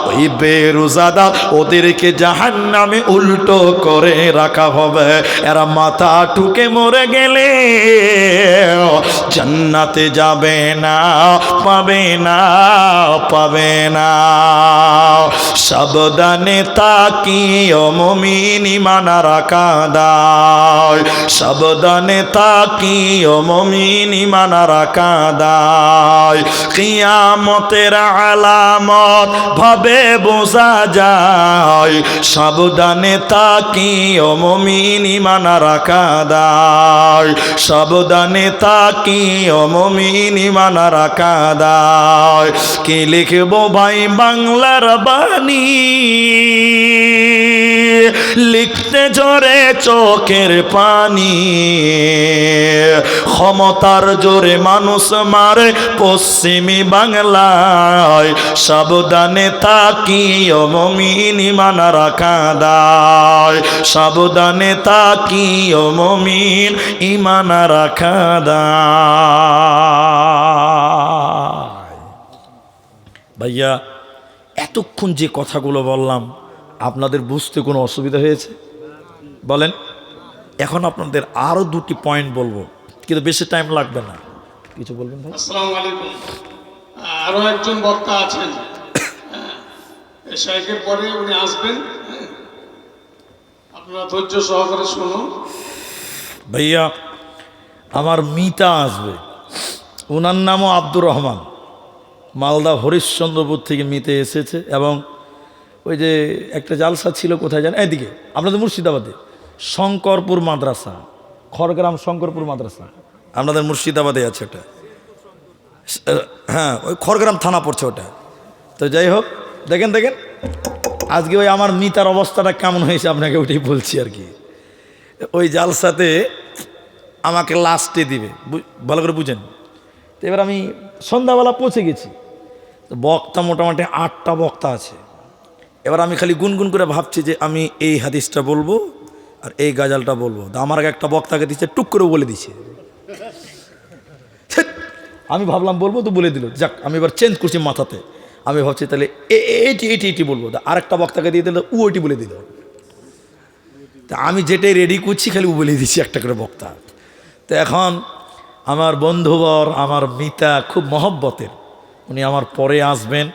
ওই বেরোজাদার ওদেরকে জাহান্নামে উল্টো করে রাখা হবে। এরা মাথা ঠুকে মরে গেলে জান্নাতে যাবে না, পাবে না, পাবে না। সাবধানে তাকিও মুমিন ঈমান রাখা দায়, সাবধানে তাকিও মুমিন ঈমান রাখা দায়। কিয়ামতের আলামত ভাবে বোঝা যায়, সাবধানে তাকিও মুমিন ঈমান রাখা দায়, সাবধানে তাকিও মুমিন ঈমান রাখা দায়। কি লিখবো ভাই বাংলার বাণী, লিখতে জোরে চোখের পানি, ক্ষমতার জোরে মানুষ মারে পশ্চিমী বাংলায়, সাবধানে তাকিও মুমিন ঈমান রাখা দায়, সাবধানে তাকিও মুমিন ঈমান রাখা দায়। ভাইয়া এতক্ষণ যে কথাগুলো বললাম আপনাদের বুঝতে কোনো অসুবিধা হয়েছে বলেন? এখন আপনাদের আরো দুটি পয়েন্ট বলবো, কিন্তু বেশি টাইম লাগবে না। কিছু বলবেন ভাই? আসসালামু আলাইকুম। আরো একজন বক্তা আছেন, শাইখের পরে উনি আসবেন, আপনারা ধৈর্য সহকারে শুনুন। ভাইয়া আমার মিতা আসবে, ওনার নামও আব্দুর রহমান, মালদা হরিশ্চন্দ্রপুর থেকে মিতে এসেছে। এবং ওই যে একটা জালসা ছিল কোথায় জানেন, এদিকে আপনাদের মুর্শিদাবাদে শঙ্করপুর মাদ্রাসা, খড়গ্রাম শঙ্করপুর মাদ্রাসা আপনাদের মুর্শিদাবাদে আছে ওটা, হ্যাঁ ওই খড়গ্রাম থানা পড়ছে ওটা। তো যাই হোক, দেখেন দেখেন আজকে ওই আমার মিতার অবস্থাটা কেমন হয়েছে আপনাকে ওইটাই বলছি আর কি। ওই জালসাতে আমাকে লাস্টে দিবে, ভালো করে বুঝেন। তো এবার আমি সন্ধ্যাবেলা পৌঁছে গেছি, তো বক্তা মোটামুটি 8টা বক্তা আছে। এবার আমি খালি গুনগুন করে ভাবছি যে আমি এই হাদিসটা বলবো আর এই গাজালটা বলবো। তো আমার একটা বক্তাকে দিচ্ছে, টুক করে বলে দিচ্ছে। আমি ভাবলাম বলবো, তো বলে দিল। যাক, আমি এবার চেঞ্জ করছি মাথাতে। আমি ভাবছি তাহলে এটি এটি এটি বলবো, আরেকটা বক্তাকে দিয়ে দিল, ও ওইটি বলে দিল। তা আমি যেটাই রেডি করছি খালি ও বলে দিচ্ছি একটা করে বক্তা। তো এখন আমার বন্ধুবর আমার মিতা খুব মহব্বতের, উনি আমার পরে আসবেন,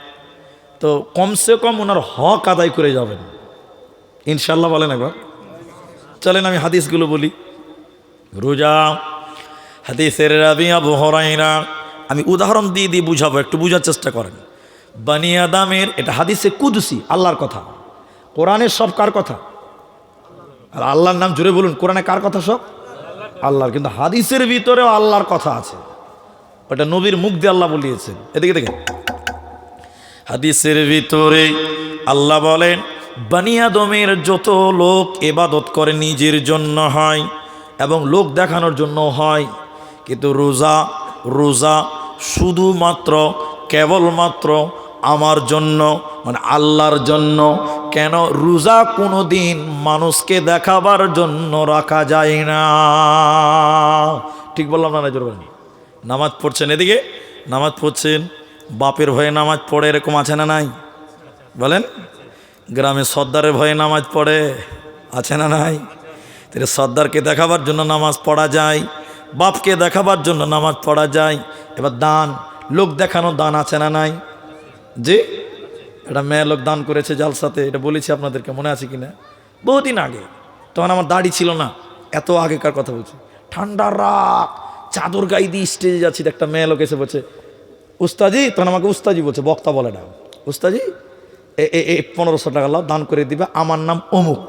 তো কমসে কম ওনার হক আদায় করে যাবেন ইনশাল্লাহ। বলেন একবার, চলেন আমি হাদিসগুলো বলি। রোজা হাদিসের রাবি আবু হুরায়রা, আমি উদাহরণ দিয়ে দিয়ে বুঝাবো, একটু বুঝার চেষ্টা করেন। বানি আদমের, এটা হাদিসে কুদসি, আল্লাহর কথা। কোরআনের সব কার কথা? আর আল্লাহর নাম জুড়ে বলুন, কোরআনে কার কথা? সব আল্লাহর। কিন্তু হাদিসের ভিতরেও আল্লাহর কথা আছে, ওটা নবীর মুখ দিয়ে আল্লাহ বলিয়েছেন। এদিকে দেখেন, হাদিসের ভিতরে আল্লাহ বলেন, বানি আদমের যত লোক ইবাদত করে নিজের জন্য হয় এবং লোক দেখানোর জন্য হয়, কিন্তু রোজা শুধুমাত্র কেবলমাত্র আমার জন্য, মানে আল্লাহর জন্য। কেন? রোজা কোনো দিন মানুষকে দেখাবার জন্য রাখা যায় না। ঠিক বললাম না? জোর বলেন। নামাজ পড়ছেন, এদিকে নামাজ পড়ছেন, বাপের ভয়ে নামাজ পড়ে, এরকম আছে না নাই? বলেন। গ্রামে সর্দারের ভয়ে নামাজ পড়ে, আছে না নাই? তাহলে সর্দারকে দেখাবার জন্য নামাজ পড়া যায়, বাপকে দেখাবার জন্য নামাজ পড়া যায়। এবার দান, লোক দেখানো দান আছে না নাই? যে এটা মেয়ে লোক দান করেছে জালসাতে, এটা বলেছি আপনাদেরকে, মনে আছে কিনা? বহুদিন আগে, তখন আমার দাড়ি ছিল না, এত আগেকার কথা বলছি। ঠান্ডার রাত, চাদর গায়ে দিয়ে স্টেজে যাচ্ছি, একটা মেয়ে লোক এসে বলছে, উস্তাজি, তখন আমাকে উস্তাজি বলছে, বক্তা বলে না, উস্তাজি 1500 টাকা লাও, দান করে দিবে, আমার নাম অমুক।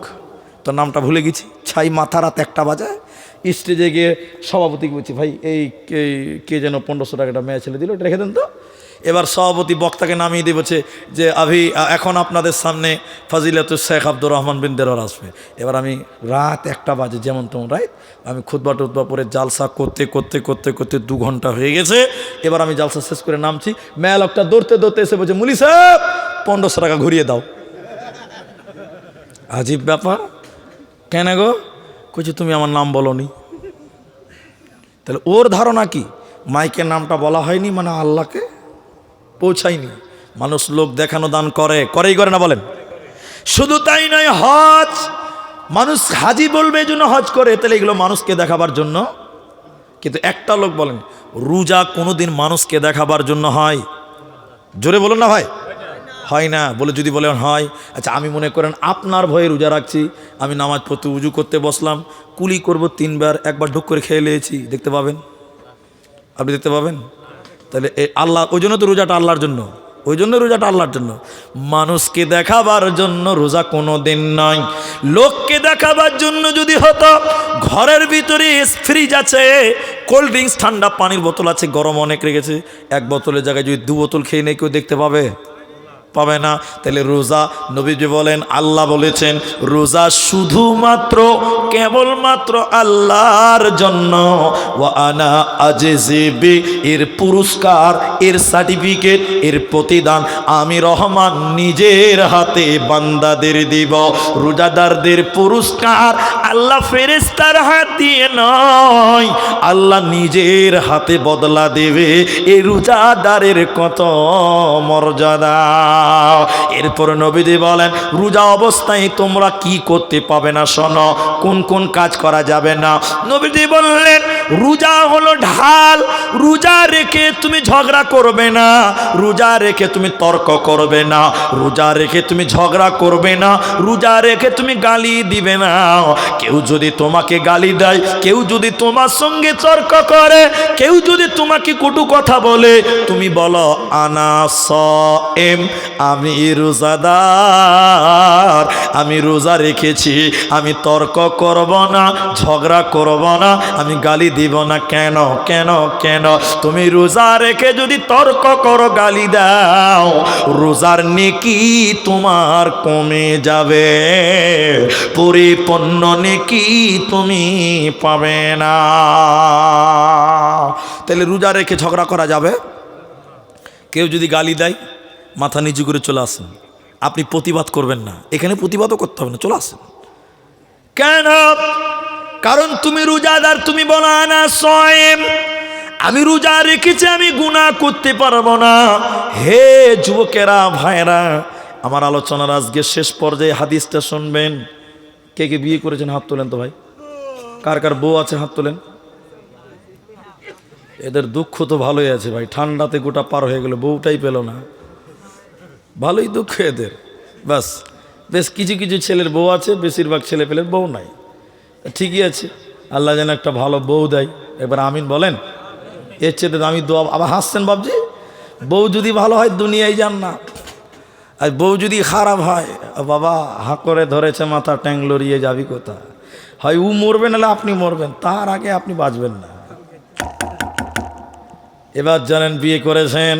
তো নামটা ভুলে গেছি। ছাই মাথা, রাত 1টা বাজায়, স্টেজে গিয়ে সভাপতিকে বলছি, ভাই এই কে যেন 1500 টাকাটা মেয়ে ছেলে দিল, এটা রেখে দেন তো। এবার সভাপতি বক্তাকে নামিয়ে দিয়ে বলছে যে এখন আপনাদের সামনে ফাজিলাতুল শেখ আব্দুর রহমান বিন দেরওয়ার আসবে। এবার আমি রাত 1টা বাজে, যেমন তেমন রাইট, আমি খুতবা টুতবা পরে জালসা করতে করতে করতে করতে 2 ঘন্টা হয়ে গেছে। এবার আমি জালসা শেষ করে নামছি, মেয়ে লোকটা দৌড়তে দৌড়তে এসে বলছে, মুলি সাহেব 1500 টাকা ঘুরিয়ে দাও। আজীব ব্যাপার। কেন গো? কইছে তুমি আমার নাম বলনি। তাহলে ওর ধারণা কি, মাইকের নামটা বলা হয়নি মানে আল্লাহকে পৌঁছায়নি। মানুষ লোক দেখানো দান করেই করে না? বলেন। শুধু তাই নয়, হজ, মানুষ হাজি বলবে এই জন্য হজ করে, তাহলে এগুলো মানুষকে দেখাবার জন্য। কিন্তু একটা লোক বলেন, রোজা কোনোদিন মানুষকে দেখাবার জন্য হয়? জোরে বলুন না ভাই, হয় না। বলে যদি বলেন হয়, আচ্ছা আমি মনে করেন আপনার ভয়ে রোজা রাখছি, আমি নামাজ পড়তে উজু করতে বসলাম, কুলি করব 3 বার, 1 বার ঢুক করে খেয়ে নিয়েছি, দেখতে পাবেন? আপনি দেখতে পাবেন? তাহলে আল্লাহ, ওই জন্য তো রোজাটা আল্লাহর জন্য, ওই জন্য রোজাটা আল্লাহর জন্য। মানুষকে দেখাবার জন্য রোজা কোনো দিন নয়। লোককে দেখাবার জন্য যদি হতো, ঘরের ভিতরে ফ্রিজ আছে, কোল্ড ড্রিঙ্কস, ঠান্ডা পানির বোতল আছে, গরম অনেক রেখেছে, 1 বোতলের জায়গায় যদি 2 বোতল খেয়ে নেই, কেউ দেখতে পাবে? পাবে না। তাহলে রোজা, নবীজি বলেন, আল্লাহ বলেছেন রোজা শুধুমাত্র কেবলমাত্র আল্লাহর জন্য। ওয়া আনা আজজিবি, এর পুরস্কার, এর সার্টিফিকেট, এর প্রতিদান আমি রহমান নিজের হাতে বান্দাদের দিব। রোজাদারদের পুরস্কার আল্লাহ ফেরেশতার হাত দিয়ে নয়, আল্লাহ নিজের হাতে বদলা দেবে। এই রোজাদারের কত মর্যাদা। এরপর নবীজি বলেন, রোজা অবস্থায় তোমরা কি করতে পাবে না, শোনো কোন কোন কাজ করা যাবে না। নবীজি বললেন, রোজা হলো ঢাল, রোজা রেখে তুমি ঝগড়া করবে না, রোজা রেখে তুমি তর্ক করবে না, রোজা রেখে তুমি ঝগড়া করবে না, রোজা রেখে তুমি গালি দিবে না। কেউ যদি তোমাকে গালি দেয়, কেউ যদি তোমার সঙ্গে তর্ক করে, কেউ যদি তোমাকে কটু কথা বলে, তুমি বলো আনা সায়েম, আমি রোজাদার, আমি রোজা রেখেছি, আমি তর্ক করব না, ঝগড়া করব না, আমি গালি দিব না। কেন কেন কেন? তুমি রোজা রেখে যদি তর্ক করো, গালি দাও, রোজার নেকি তোমার কমে যাবে, পরিপূর্ণ নেকি তুমি পাবে না। তাহলে রোজা রেখে ঝগড়া করা যাবে? কেউ যদি গালি দেয়, মাথা নিচু করে চলে আসেন, আপনি প্রতিবাদ করবেন না, এখানে প্রতিবাদও করতে হবে না, চলে আসেন। কেন? কারণ তুমি রোজাদার, তুমি বলো আনা সায়েম, আমি রোজা রেখেছি, আমি গুনাহ করতে পারবো না। হে যুবকেরা, ভাইরা, আমার আলোচনার আজকে শেষ পর্যায়ে হাদিসটা শুনবেন। কে কে বিয়ে করেছেন হাত তোলেন তো ভাই। কার কার বউ আছে হাত তোলেন। এদের দুঃখ তো ভালোই আছে ভাই, ঠান্ডাতে গোটা পার হয়ে গেল, বউটাই পেল না, ভালোই দুঃখ এদের। বাস বেশ কিছু কিছু ছেলের বউ আছে, বেশিরভাগ ছেলে পেলের বউ নাই। ঠিকই আছে, আল্লাহ যেন একটা ভালো বউ দেয়। এবার আমিন বলেন। এর চেয়ে দামি দোয়া। আবার হাসছেন বাবজি, বউ যদি ভালো হয় দুনিয়ায় যান না, আর বউ যদি খারাপ হয় বাবা হা করে ধরেছে মাথা, ট্যাং লড়িয়ে যাবি কোথায়? হয় ও মরবে, নাহলে আপনি মরবেন, তার আগে আপনি বাঁচবেন না। এবার জানেন বিয়ে করেছেন,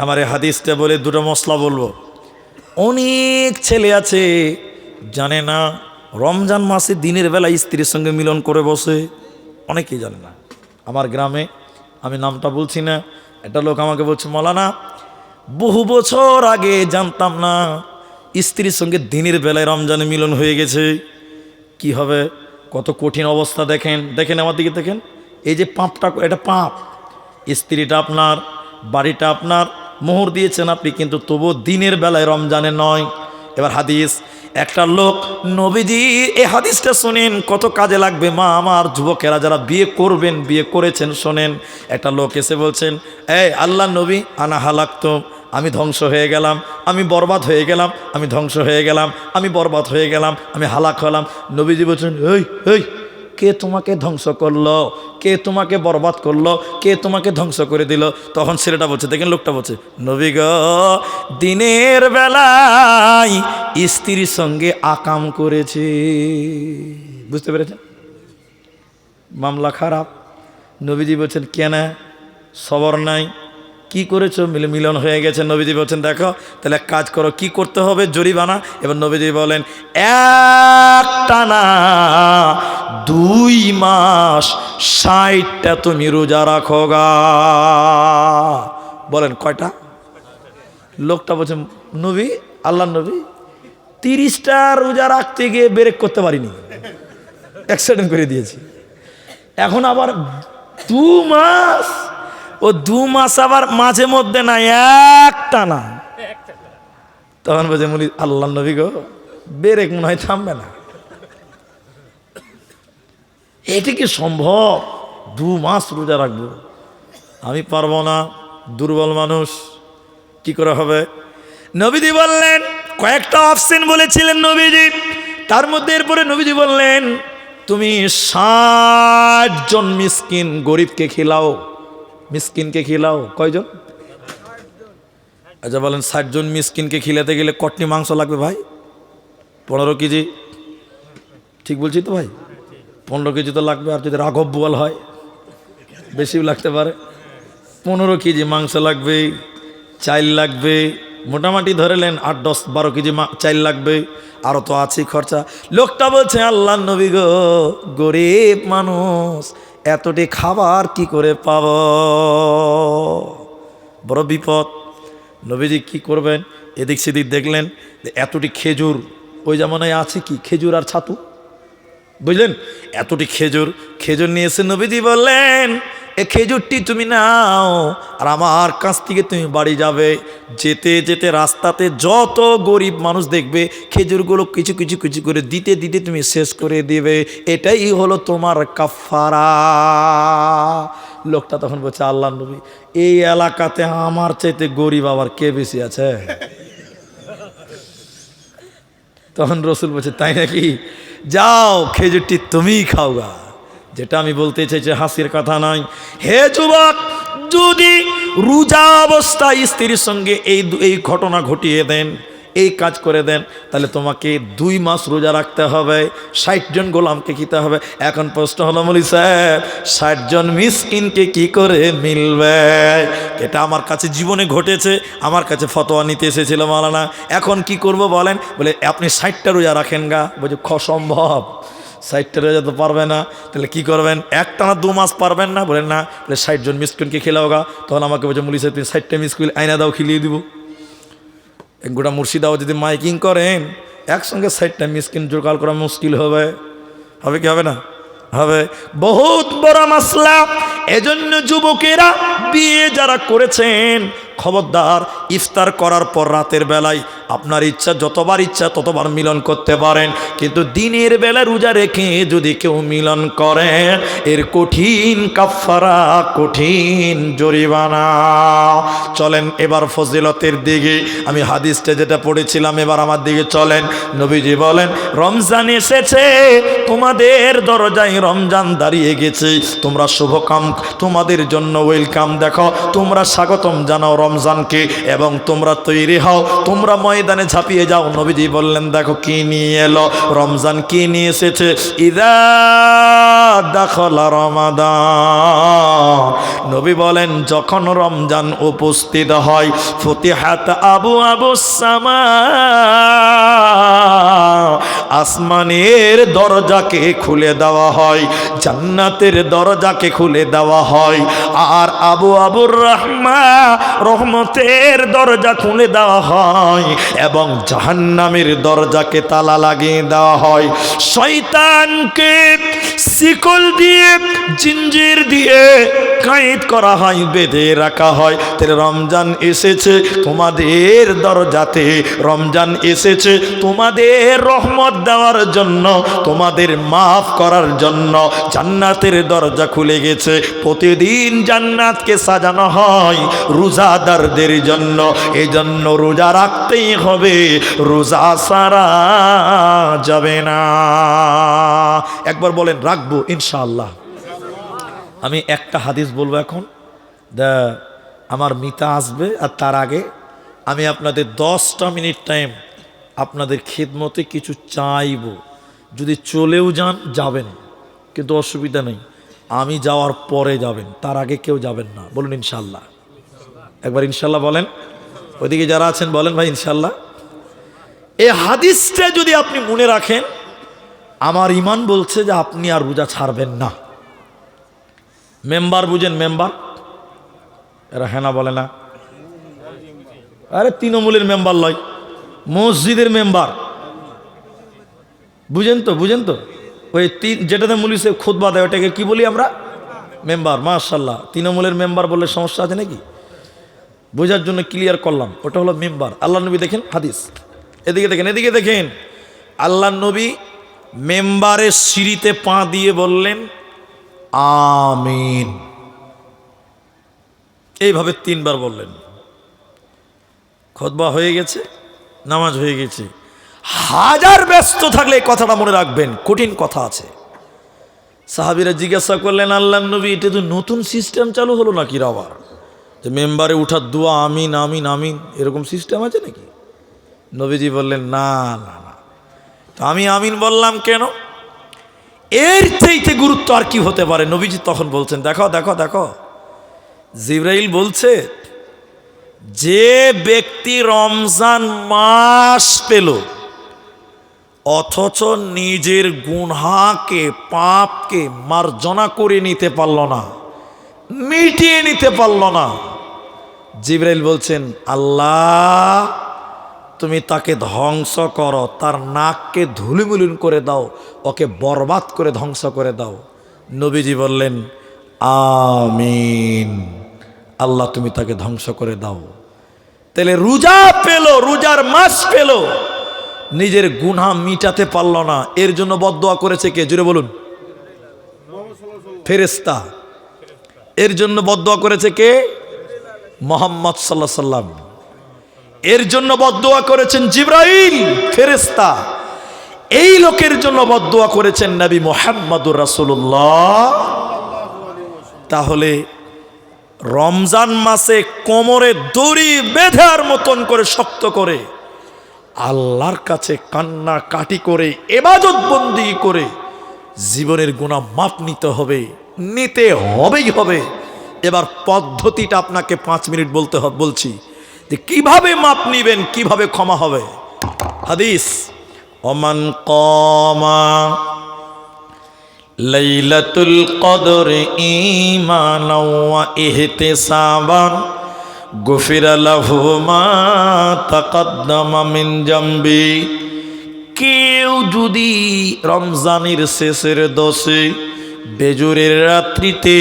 আমার এই হাদিসটা বলে দুটো মশলা বলবো। অনেক ছেলে আছে জানে না রমজান মাসে দিনের বেলা স্ত্রীর সঙ্গে মিলন করে বসে, অনেকেই জানে না। আমার গ্রামে, আমি নামটা বলছি না, একটা লোক আমাকে বলছে, মৌলানা বহু বছর আগে জানতাম না স্ত্রীর সঙ্গে দিনের বেলায় রমজানে মিলন হয়ে গেছে, কি হবে? কত কঠিন অবস্থা দেখেন, দেখেন আমার দিকে দেখেন, এই যে পাপটা, এটা পাপ। স্ত্রীটা আপনার, বাড়িটা আপনার, মোহর দিয়েছেন আপনি, কিন্তু তবুও দিনের বেলায় রমজানে নয়। এবার হাদিস, একটা লোক নবীজি এই হাদিসটা শোনেন, কত কাজে লাগবে মা আমার, যুবকেরা যারা বিয়ে করবেন, বিয়ে করেছেন শোনেন। একটা লোক এসে বলছেন, এই আল্লাহ নবী, আনা হালাক্ত, আমি ধ্বংস হয়ে গেলাম, আমি বরবাদ হয়ে গেলাম, আমি ধ্বংস হয়ে গেলাম, আমি বরবাদ হয়ে গেলাম, আমি হালাক হলাম। নবীজি বলছেন, এই এই কে তোমাকে ধ্বংস করলো, কে তোমাকে বরবাদ করলো, কে তোমাকে ধ্বংস করে দিল? তখন ছেলেটা বলছে, দেখেন লোকটা বলছে, নবী গো, দিনের বেলায় স্ত্রীর সঙ্গে আকাম করেছে। বুঝতে পেরেছেন? মামলা খারাপ। নবীজি বলছেন, কেন সবর নাই, কি করেছো? মিলন হয়ে গেছে। নবীজি বলছেন, দেখো তাহলে এক কাজ করো, কি করতে হবে? জরিমানা। এবার নবীজি বলেন, একটানা 2 মাস 60টা তুমি রোজা রাখো গা। বলেন কয়টা? লোকটা বলছে, নবী, আল্লাহ নবী, 30টা রোজা রাখতে গিয়ে ব্রেক করতে পারিনি, অ্যাক্সিডেন্ট করে দিয়েছি, এখন আবার 2 মাস, ও 2 মাস আবার মাঝে মধ্যে না, একটা না। তখন বলছে, বলি আল্লাহ নবী গো, ব্রেক মনে হয় থামবে না, এটা কি সম্ভব? 2 মাস রোজা রাখবো? আমি পারবো না, দুর্বল মানুষ, কি করে হবে? নবীজি বললেন, কয়েকটা অপশন বলেছিলেন নবীজি, তার মধ্যে এরপরে নবীজি বললেন, তুমি 60 জন মিসকিন গরিবকে খিলাও। মিসকিনকে খিলাও কয়জন? আচ্ছা বলেন, 60 জন মিসকিনকে খিলাতে গেলে কটনি মাংস লাগবে ভাই? 15 কেজি, ঠিক বলছি তো ভাই? 15 কেজি তো লাগবে, আর যদি রাঘব বোয়াল হয় বেশিও লাগতে পারে। 15 কেজি মাংস লাগবে, চাল লাগবে, মোটামুটি ধরেলেন 8, 10, 12 কেজি চাল লাগবে, আরও তো আছে খরচা। লোকটা বলছে, আল্লাহ নবী গো, গরিব মানুষ, এতটি খাবার কি করে পাব? বড় বিপদ। নবীজি কি করবেন? এদিক সেদিক দেখলেন, এতটি খেজুর, ওই জামানায় আছে কি খেজুর আর ছাতু, বুঝলেন? এতটি খেজুর নিয়ে এসে নবীজি বললেন, এ খেজুরটি তুমি নাও, আর আমার কাছ থেকে তুমি বাড়ি যাবে, যেতে যেতে রাস্তাতে যত গরিব মানুষ দেখবে, খেজুরগুলো কিছু কিছু কিছু করে দিতে দিতে তুমি শেষ করে দিবে, এটাই হলো তোমার কাফারা। লোকটা তখন বলছে, আল্লাহ নবী, এই এলাকাতে আমার চাইতে গরিব আবার কে বেশি আছে? তখন রসুল বলছে, তাই নাকি? যাও, খেজুরটি তুমিই খাওগা। যেটা আমি বলতে চাইছি, হাসির কথা নয়। হে যুবক, যদি রোজা অবস্থায় স্ত্রীর সঙ্গে এই ঘটনা ঘটিয়ে দেন, এই কাজ করে দেন, তাহলে তোমাকে 2 মাস রোজা রাখতে হবে, 60 জন গোলামকে খেতে হবে। এখন প্রশ্ন হলো, মৌলী সাহেব, 60 জন মিসকিনকে কি করে মিলবে? এটা আমার কাছে জীবনে ঘটেছে, আমার কাছে ফতোয়া নিতে এসেছিল মাওলানা, এখন কি করব বলেন? বলে, আপনি 60টা রোজা রাখেন গা। বলছে, সম্ভব, 60টা রোজা তো পারবে না, তাহলে কি করবেন? একটানা 2 মাস পারবেন না? বলেন না। বলে, 60 জন মিসকিনকে খেলাও গা। তখন আমাকে বলছে, মৌলী সাহেব, তুমি 60টা মিসকিন আইনা দাও, খিলিয়ে দিব। গোটা মুর্শিদাও যদি মাইকিং করেন, একসঙ্গে 60টা মিসকিন জোগাড় করা মুশকিল হবে। হবে কি হবে না? হবে। বহুত বড় মাসলা। এজন্য যুবকেরা বিয়ে যারা করেছেন, খবরদার ইফতার করার পর রাতের বেলায় আপনার ইচ্ছা যতবার ইচ্ছা ততবার মিলন করতে পারেন, কিন্তু দিনের বেলা রোজা রেখে যদি কেউ মিলন করেন এর কঠিন কাফারা, কঠিন জরিমানা। চলেন এবার ফজিলতের দিকে, আমি হাদিসটা যেটা পড়েছিলাম এবার আমার দিকে চলেন। নবীজি বলেন রমজান এসেছে, তোমাদের দরজায় রমজান দাঁড়িয়ে গেছে, তোমরা শুভকাম, তোমাদের জন্য ওয়েলকাম, দেখো তোমরা স্বাগতম জানাও রমজানকে এবং তোমরা তৈরি হও, তোমরা ময়দানে ঝাঁপিয়ে যাও। নবীজি বললেন দেখো কি নিয়ে এলো, রমজান কি নিয়ে এসেছে। ইদা দাখালা রমাদান, নবী বলেন যখন রমজান উপস্থিত হয়, ফতিহাত আবু সামা, আসমানের দরজাকে খুলে দেওয়া হয়, জান্নাতের দরজাকে খুলে দেওয়া হয়, আর আবুর রহমা, রহমতের দরজা খুলে দেওয়া হয় এবং জাহান্নামের দরজাকে তালা লাগিয়ে দেওয়া হয়। শয়তানকে শিকল দিয়ে, জিঞ্জির দিয়ে কায়েদ করা হয়, বেঁধে রাখা হয়। তাহলে রমজান এসেছে তোমাদের দরজাতে, রমজান এসেছে তোমাদের রহমত দেওয়ার জন্য, তোমাদের মাফ করার জন্য। জান্নাতের দরজা খুলে গেছে, প্রতিদিন জান্নাতকে সাজানো হয় রোজাদারদের জন্য, এই জন্য রোজা রাখতেই হবে, রোজা সারা যাবে না। একবার বলেন রাখবো ইনশাআল্লাহ। আমি একটা হাদিস বলবো এখন, আমার মিতা আসবে, আর তার আগে আমি আপনাদের 10টা মিনিট টাইম আপনাদের খিদমতে কিছু চাইব। যদি চলেও যান যাবেন, কিন্তু অসুবিধা নেই, আমি যাওয়ার পরে যাবেন, তার আগে কেউ যাবেন না। বলুন ইনশাল্লাহ, একবার ইনশাল্লাহ বলেন। ওইদিকে যারা আছেন বলেন ভাই ইনশাল্লাহ। এই হাদিসটা যদি আপনি মনে রাখেন, আমার ইমান বলছে যে আপনি আর রোজা ছাড়বেন না। মেম্বার বুঝেন, মেম্বার এরা হেনা বলে না, আরে তৃণমূলের মেম্বার লয়, মসজিদের মেম্বার, বুঝেন তো, বুঝেন তো, ওই যেটাতে মুলিশে খুতবা দেয় ওটাকে কি বলি আমরা, মেম্বার। মাশাআল্লাহ, তৃণমূলের মেম্বার বললে সমস্যা আছে নাকি? বোঝার জন্য ক্লিয়ার করলাম, ওটা হলো মেম্বার। আল্লাহ নবী দেখেন হাদিস, এদিকে দেখেন, এদিকে দেখেন, আল্লাহ নবী মেম্বারের সিঁড়িতে পা দিয়ে বললেন আমিন, এইভাবে 3বার বললেন। খুতবা হয়ে গেছে, নামাজ হয়ে গেছে। হাজার ব্যস্ত থাকলে এই কথাটা মনে রাখবেন, কঠিন কথা আছে। সাহাবীরা জিজ্ঞাসা করলেন আল্লাহ নবী, এটা তো নতুন সিস্টেম চালু হলো নাকি আবার, যে মেম্বারে উঠার দোয়া আমিন আমিন আমিন, এরকম সিস্টেম আছে নাকি? নবীজি বললেন না না না, তো আমি আমিন বললাম কেন, এর চাইতে গুরুত্ব আর কি হতে পারে। নবীজি তখন বলছেন দেখো দেখো দেখো, জিবরাইল বলছে যে ব্যক্তি রমজান মাস পেল অথচ নিজের গুনাহকে, পাপকে মার্জনা করে নিতে পারল না, মিটিয়ে নিতে পারল না, জিবরাইল বলছেন আল্লাহ তুমি তাকে ধ্বংস করো, তার নাককে ধুলিমুলিন করে দাও, ওকে বরবাদ করে ধ্বংস করে দাও। নবীজি বললেন আমিন, আল্লাহ তুমি তাকে ধ্বংস করে দাও। তাহলে রোজা পেল, রোজার মাস পেল, নিজের গুনাহ মিটাতে পারল না, এর জন্য বদদোয়া করেছে কে? জুড়ে বলুন। ফেরেশতা। এর জন্য বদদোয়া করেছে কে? মুহাম্মদ সাল্লাল্লাহু আলাইহি সাল্লাম। এর জন্য বদদোয়া করেছেন জিবরাইল ফেরেশতা। এই লোকের জন্য বদদোয়া করেছেন নবী মুহাম্মদুর রাসূলুল্লাহ। তাহলে রমজান মাসে কোমরে দড়ি বেঁধার মতন করে শক্ত করে আল্লাহর কাছে কান্না কাটি করে ইবাদত বন্দি করে জীবনের গুনাহ মাপ নিতে হবে, নিতে হবেই হবে। এবার পদ্ধতিটা আপনাকে 5 মিনিট বলছি যে কিভাবে মাপ নিবেন, কিভাবে ক্ষমা হবে। হাদিস, ওমান কমা লাইলাতুল কদর ঈমানাও ওয়া ইহতিসাবান গুফিরা লাহু মা তাকদ্দামা মিন জামবি। কেউ যদি রমজানের শেষের 10-এ বেজুরের রাত্রিতে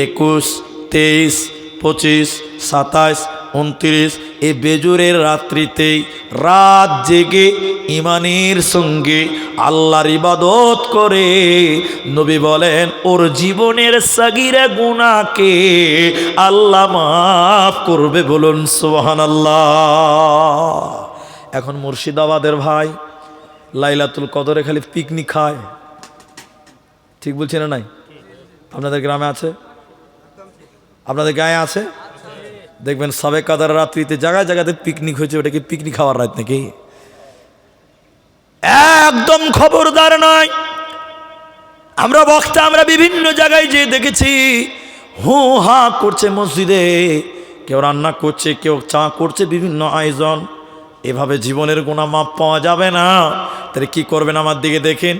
21, 23, 25, 27, 29 এই বেজুরের রাত্রিতেই রাত জেগে ইমানের সঙ্গে আল্লাহর ইবাদত করে নবী বলেন ওর জীবনের সাগিরা গুনাহকে আল্লাহ মাফ করবে, বলুন সুবহানাল্লাহ। এখন মুর্শিদাবাদের ভাই লাইলাতুল কদরে খালি পিকনিক খায়, ঠিক বলছি না? নাই আপনাদের গ্রামে আছে, আপনাদের গায়ে আছে, দেখবেন সবে কাদার রাত্রিতে জায়গায় জায়গাতে পিকনিক হয়েছে। ওটা কি পিকনিক খাওয়ার রাত নাকি? একদম খবরদার নয়। আমরা বক্তা আমরা বিভিন্ন জায়গায় যে দেখেছি হু হা করছে মসজিদে, কেউ রান্না করছে, কেউ চা করছে, বিভিন্ন আয়োজন। এভাবে জীবনের গুনাহ মাপ পাওয়া যাবে না। তাহলে কি করবেন? আমার দিকে দেখেন,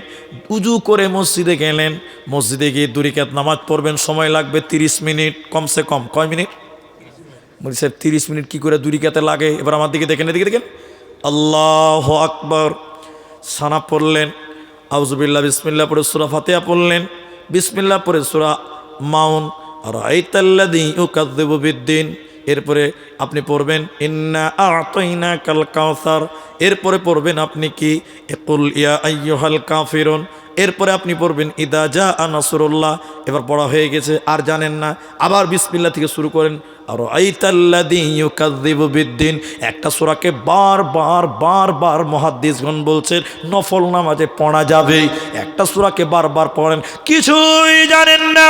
উজু করে মসজিদে গেলেন, মসজিদে গিয়ে 2 রাকাত নামাজ পড়বেন, সময় লাগবে 30 মিনিট কমসে কম। কয় মিনিট? বলি স্যার 30 মিনিট কি করে 2 রাকাতে লাগে? এবার আমার দিকে দেখেন, এদিকে দেখেন। আল্লাহু আকবার, সানা পড়লেন, আউযুবিল্লাহ বিসমিল্লাহ পড়ে সূরা ফাতিহা পড়লেন, বিসমিল্লাহ পড়ে সূরা মাউন, রাআইতাল্লাযী ইউকাযযিবু বিদ্দিন। এরপরে আপনি পড়বেন ইন্না আ'তাইনাকাল কাউসার। এরপরে পড়বেন আপনি কি কুল ইয়া আইয়ুহাল কাফিরুন। এরপরে আপনি পড়বেন ইদা জাআ নাসরুল্লাহ। এবার পড়া হয়ে গেছে, আর জানেন না, আবার বিসমিল্লাহ থেকে শুরু করেন রাআইতাল্লাযী ইউকাযযিবু বিদ্দিন। একটা সূরাকে বারবার বারবার মুহাদ্দিসগণ বলছেন নফল নামাজে পড়া যাবে। একটা সূরাকে বারবার পড়েন, কিছুই জানেন না,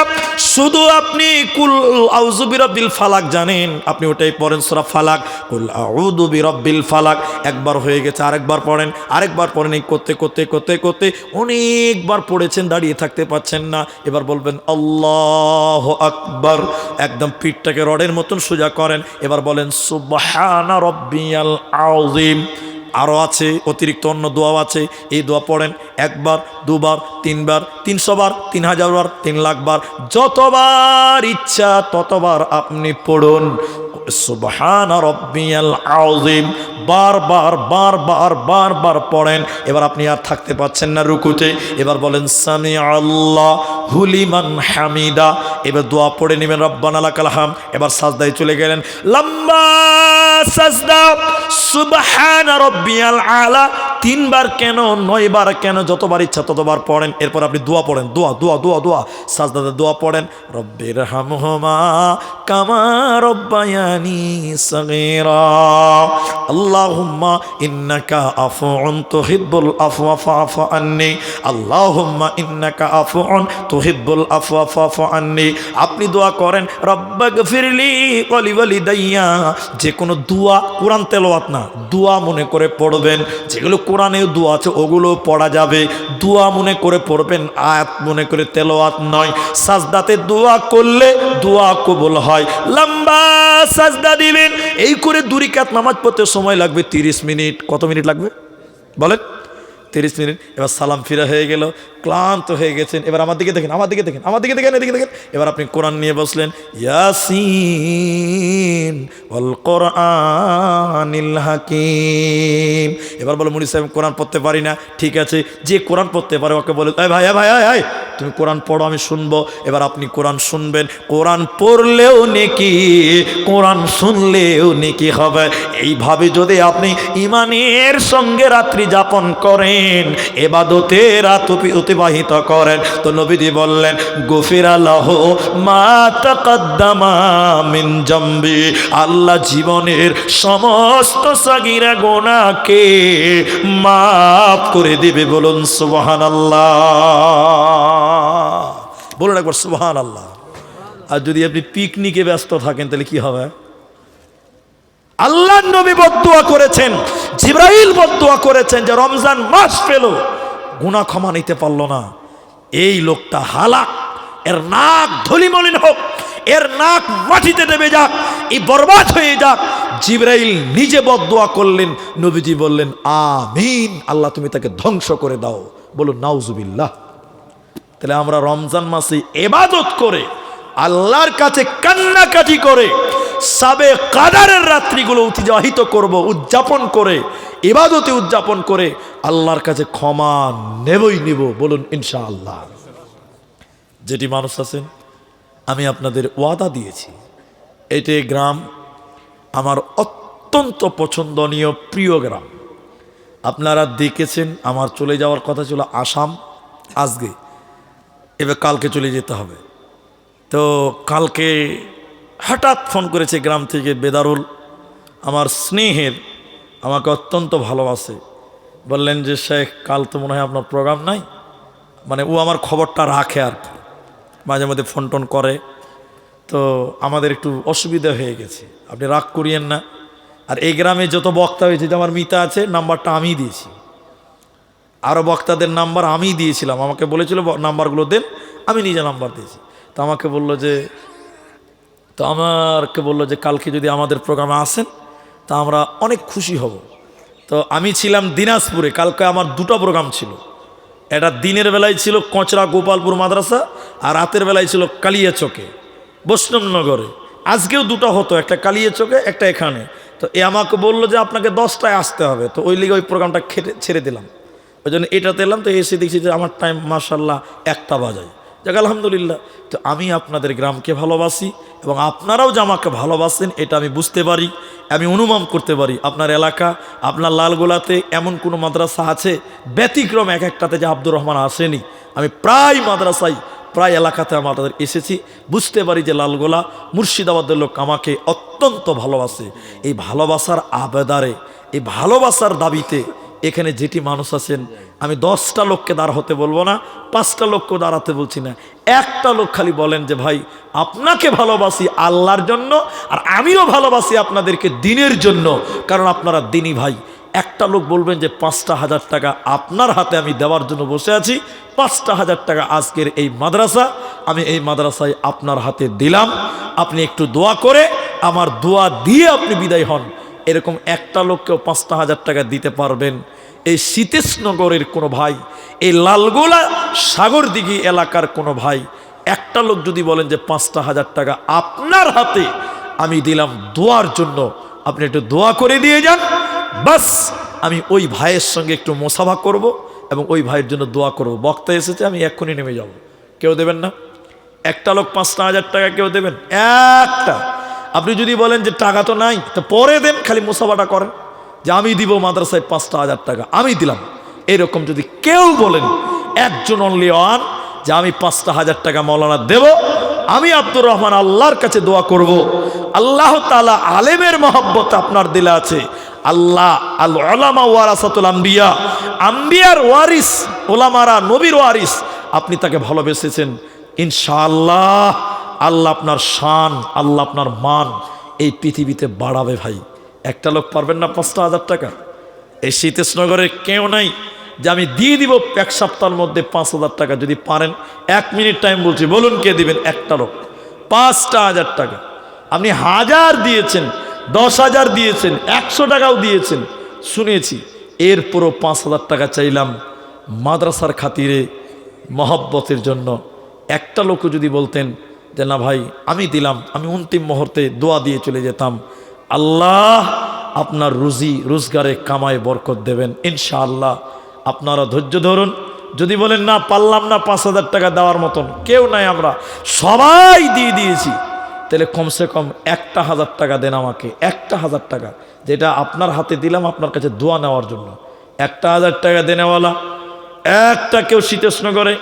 শুধু আপনি কুল আউযু বিরাব্বিল ফালাক জানেন, আপনি ওটাই পড়েন সূরা ফালাক, কুল আউযু বিরাব্বিল ফালাক। একবার হয়ে গেছে, আরেকবার পড়েন, আরেকবার পড়েন। এই করতে করতে করতে করতে অনেকবার পড়েছেন, দাঁড়িয়ে থাকতে পারছেন না। এবার বলবেন আল্লাহু আকবার, একদম পিঠটাকে রডের মতন সোজা করেন। এবার বলেন সুবহানা রাব্বিয়াল আযীম। আরও আছে, অতিরিক্ত অন্য দোয়াও আছে, এই দোয়া পড়েন 1 বার 2 বার 3 বার 300 বার 3000 বার 3 লাখ বার, যতবার ইচ্ছা ততবার আপনি পড়ুন সুবহানা রাব্বিয়াল আযীম। বারবার বারবার বারবার পড়েন। এবার আপনি আর থাকতে পাচ্ছেন না রুকুতে, এবার বলেন সামি আল্লাহু লিমান হামিদা। এবার দোয়া পড়ে নেবেন রব্বানা লাকাল হাম। এবার সাজদায় চলে গেলেন, লম্বা সাজদা, সুবহানা রাব্বিয়াল আলা। 3 বার কেন 9 বার কেন, যতবার ইচ্ছা ততবার পড়েন। এরপর আপনি দোয়া পড়েন, দোয়া দোয়া দোয়া দোয়া সাজদাতে দোয়া পড়েন, রব্বির হামহুমা কামা রব্বায়ানি সগীরা, আল্লাহুম্মা ইন্নাকা আফুউন তুহিব্বুল আফওয়া ফা'ফু আন্নি, আল্লাহুম্মা ইন্নাকা আফুউন তুহিব্বুল আফওয়া ফা'ফু আন্নি। আপনি দোয়া করেন রব্বাগফিরলি ওয়া লিওয়ালিদাইয়া। যে কোনো দোয়া, কোরআন তেলাওয়াত না, দোয়া মনে করে পড়বেন। যেগুলো কোরআনেও দোয়া আছে ওগুলো পড়া যাবে, দোয়া মনে করে পড়বেন, আয়াত মনে করে তেলাওয়াত নয়। সাজদাতে দোয়া করলে দোয়া কবুল হয়। লম্বা সাজদা দিবেন, এই করে 2 রাকাত নামাজ পড়তে সময় লাগবে 30 মিনিট। কত মিনিট লাগবে বলেন? 30 মিনিট। এবার সালাম ফিরা হয়ে গেল, ক্লান্ত হয়ে গেছেন। এবার আমার দিকে দেখেন, আমার দিকে দেখেন, আমার দিকে দেখেন, এদিকে দেখেন। এবার আপনি কোরআন নিয়ে বসলেন, ইয়াসিন ওয়াল কোরআনিল হাকিম। এবার বলো মুনি সাহেব কোরআন পড়তে পারি না। ঠিক আছে, যে কোরআন পড়তে পারে ওকে বলে ভাই ভাই ভাই তুমি কোরআন পড়ো, আমি শুনবো। এবার আপনি কোরআন শুনবেন, কোরআন পড়লেও নেকি, কোরআন শুনলেও নেকি হবে। এইভাবে যদি আপনি ইমানের সঙ্গে রাত্রি যাপন করেন, ইবাদতে রাত অতিবাহিত করেন, তো নবীজি বললেন গফিরা লাহু মা তাকাদ্দামা মিন জামবি। আল্লাহ জীবনের সমস্ত সাগীরা গুনাহকে মাফ করে দিবে। বলুন সুবহানাল্লাহ, বলুন একবার সুবহানাল্লাহ। আর যদি আপনি পিকনিকে ব্যস্ত থাকেন তাহলে কি হবে? আল্লাহর নবী বদদুয়া করেছেন, জিবরাইল বদদুয়া করেছেন যে রমজান মাস পেল, গুনাহ ক্ষমা নিতে পারলো না, এই লোকটা হালাক, এর নাক ধুলিমলিন হোক, এর নাক মাটিতে দেবে যাক, এই বরবাদ হয়ে যাক। জিবরাইল নিজে বদদুয়া করলেন, নবীজি বললেন আমিন, আল্লাহ তুমি তাকে ধ্বংস করে দাও। বলুন নাউজুবিল্লাহ। তাহলে আমরা রমজান মাসে ইবাদত করে, আল্লাহর কাছে কান্নাকাটি করে, সাবে কাদারের রাত্রিগুলো অতিবাহিত করব, উদযাপন করে, ইবাদতে উদযাপন করে আল্লাহর কাছে ক্ষমা নেবই নিব। বলুন ইনশাআল্লাহ। যেটি মানুষ আছেন, আমি আপনাদের ওয়াদা দিয়েছি, এটি গ্রাম, আমার অত্যন্ত পছন্দনীয় প্রিয় গ্রাম। আপনারা দেখেছেন আমার চলে যাওয়ার কথা ছিল আসাম আজকে, এবার কালকে চলে যেতে হবে। তো কালকে হঠাৎ ফোন করেছে গ্রাম থেকে বেদারুল, আমার স্নেহের, আমাকে অত্যন্ত ভালোবাসে। বললেন যে শেখ কাল তো মনে হয় আপনার প্রোগ্রাম নাই, মানে ও আমার খবরটা রাখে আর কি, মাঝে মধ্যে ফোন টোন করে। তো আমাদের একটু অসুবিধা হয়ে গেছে, আপনি রাগ করিয়েন না। আর এই গ্রামে যত বক্তা হয়েছে, যে আমার মিতা আছে নাম্বারটা আমিই দিয়েছি, আরও বক্তাদের নাম্বার আমিই দিয়েছিলাম, আমাকে বলেছিল নাম্বারগুলো দেন, আমি নিজে নাম্বার দিয়েছি। তো আমাকে বললো যে কালকে যদি আমাদের প্রোগ্রামে আসেন তা আমরা অনেক খুশি হব। তো আমি ছিলাম দিনাজপুরে, কালকে আমার দুটো প্রোগ্রাম ছিল। এটা দিনের বেলায় ছিল কচরা গোপালপুর মাদ্রাসা, আর রাতের বেলায় ছিল কালিয়াচকে বৈষ্ণবনগরে। আজকেও দুটো হতো, একটা কালিয়াচকে একটা এখানে। তো এ আমাকে বললো যে আপনাকে 10টায় আসতে হবে, তো ওই লিগে ওই প্রোগ্রামটা ছেড়ে দিলাম, ওই জন্য এটাতে এলাম। তো এসে দেখছি যে আমার টাইম মাশাল্লাহ 1টা বাজায়। যাক আলহামদুলিল্লাহ। তো আমি আপনাদের গ্রামকে ভালোবাসি এবং আপনারাও যে আমাকে ভালোবাসেন এটা আমি বুঝতে পারি, আমি অনুমান করতে পারি। আপনার এলাকা, আপনার লালগোলাতে এমন কোনো মাদ্রাসা আছে ব্যতিক্রম এক একটাতে যে আব্দুর রহমান আসেনি? আমি প্রায় মাদ্রাসায়, প্রায় এলাকাতে আমাদের এসেছি, বুঝতে পারি যে লালগোলা মুর্শিদাবাদের লোক আমাকে অত্যন্ত ভালোবাসে। এই ভালোবাসার আবেদারে, এই ভালোবাসার দাবিতে এখানে যেটি মানুষ আছেন, আমি 10টা লোককে দাঁড় হতে বলবো না, 5টা লোককে দাঁড়াতে বলছি না, একটা লোক খালি বলেন যে ভাই আপনাকে ভালোবাসি আল্লাহর জন্য, আর আমিও ভালোবাসি আপনাদেরকে দিনের জন্য, কারণ আপনারা দিনী ভাই। একটা লোক বলবেন যে 5,000 টাকা আপনার হাতে আমি দেওয়ার জন্য বসে আছি, 5,000 টাকা আজকের এই মাদ্রাসা, আমি এই মাদ্রাসায় আপনার হাতে দিলাম, আপনি একটু দোয়া করে আমার দোয়া দিয়ে আপনি বিদায় হন। এরকম একটা লোককেও 5,000 টাকা দিতে পারবেন? এই সীতেশনগরের কোনো ভাই, এই লালগোলা সাগরদিঘি এলাকার কোনো ভাই, একটা লোক যদি বলেন যে 5,000 টাকা আপনার হাতে আমি দিলাম দোয়ার জন্য, আপনি একটু দোয়া করে দিয়ে যান, বাস আমি ওই ভাইয়ের সঙ্গে একটু মোসাফা করব এবং ওই ভাইয়ের জন্য দোয়া করব। বক্তা এসেছে, আমি এক্ষুনি নেমে যাব। কেউ দেবেন না? একটা লোক 5,000 টাকা কেউ দেবেন? একটা। আপনি যদি বলেন যে টাকা তো নাই, তো পরে দেন, খালি মুসাফাটা করেন যে আমি দিব মাদ্রাসায় 5,000 টাকা, আমি দিলাম। এরকম যদি কেউ বলেন, একজন অনলি ওয়ান, যে আমি 5,000 টাকা মৌলানা দেব, আমি আব্দুর রহমান আল্লাহর কাছে দোয়া করব, আল্লাহ তাআলা আলেমের মহব্বত আপনার দিলে আছে। আল্লাহ আল উলামা ওয়ারাসাতুল আম্বিয়া, আম্বিয়ার ওয়ারিস, ওলামারা নবীর ওয়ারিস, আপনি তাকে ভালোবেসেছেন, ইনশাআল্লাহ আল্লাহ আপনার শান, আল্লাহ আপনার মান এই পৃথিবীতে বাড়াবে। ভাই একটা লোক পারবেন না 5,000 টাকা? এই সীতেশনগরের কেউ নাই যে আমি দিয়ে দিব 1 সপ্তাহের মধ্যে 5,000 টাকা? যদি পারেন 1 মিনিট টাইম বলছি, বলুন কে দিবেন? একটা লোক। 5,000 টাকা আপনি 1000 দিয়েছেন, 10,000 দিয়েছেন, 100 টাকাও দিয়েছেন, শুনেছি। এরপরও 5,000 টাকা চাইলাম মাদ্রাসার খাতিরে, মহব্বতের জন্য। একটা লোকও যদি বলতেন যে না ভাই আমি দিলাম, আমি অন্তিম মুহূর্তে দোয়া দিয়ে চলে যেতাম, আল্লাহ আপনার রুজি রোজগারে কামায় বরকত দেবেন ইনশাআল্লাহ। আপনারা ধৈর্য ধরুন। যদি বলেন না পারলাম না 5,000 টাকা দেওয়ার মতন, কেউ নাই, আমরা সবাই দিয়ে দিয়েছি, তাহলে কমসে কম 1,000 টাকা দেন আমাকে, 1,000 টাকা, যেটা আপনার হাতে দিলাম আপনার কাছে দোয়া নেওয়ার জন্য। 1,000 টাকা দেনেওয়ালা একটা কেউ সীতেশনগরে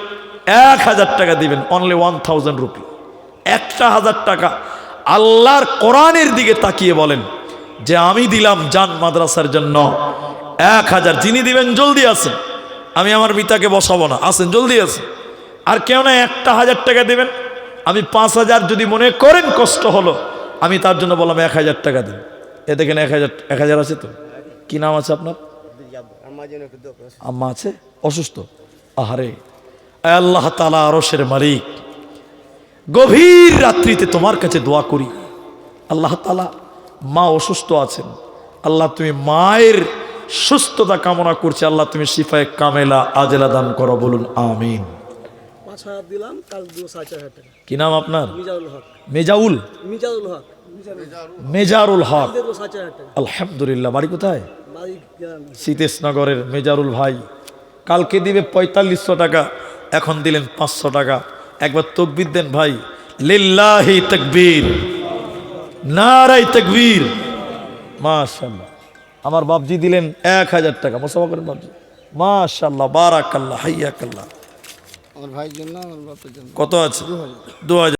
1,000 টাকা দিবেন, অনলি 1,000 রুপি, 1,000 টাকা। আল্লাহর কোরআনের দিকে তাকিয়ে বলেন যে আমি দিলাম জান মাদ্রাসার জন্য 1,000। যিনি দিবেন জলদি আসেন, আমি আমার মিতাকে বসাবো না, আসেন জলদি আসেন। আর কেউ না 1,000 টাকা দেবেন, আমি 5,000 যদি মনে করেন কষ্ট হলো, আমি তার জন্য বললাম 1,000 টাকা দিন। এ দেখেন 1,000 আছে তো? কি নাম আছে আপনার? আম্মা আছে অসুস্থ? আহারে আল্লাহ তাআলা আরশের মালিক, গভীর রাত্রিতে তোমার কাছে দোয়া করি, আল্লাহ তাআলা মা অসুস্থ আছেন, আল্লাহ তুমি মায়ের সুস্থতা কামনা করছি, আল্লাহ তুমি শিফায়ে কামেলা আজেলা দান করো, বলুন আমিন। কি নাম আপনার? মেজাউল, মেজারুল হক। আলহামদুলিল্লাহ। বাড়ি কোথায়? সীতেশনগরের মেজারুল ভাই কালকে দিবে 4500 টাকা, এখন দিলেন 500 টাকা। একবার তাকবীর দেন ভাই, লিল্লাহি তাকবীর, নারায়ে তাকবীর, মাশাআল্লাহ। আমার বাপজি দিলেন 1000 টাকা। মোসাফা করেন বাপজি। মাশাআল্লাহ, বারাকাল্লাহ, হাইয়াকাল্লাহ। আমার ভাইয়ের জন্য, আমার বাপের জন্য। কত আছে? 2000।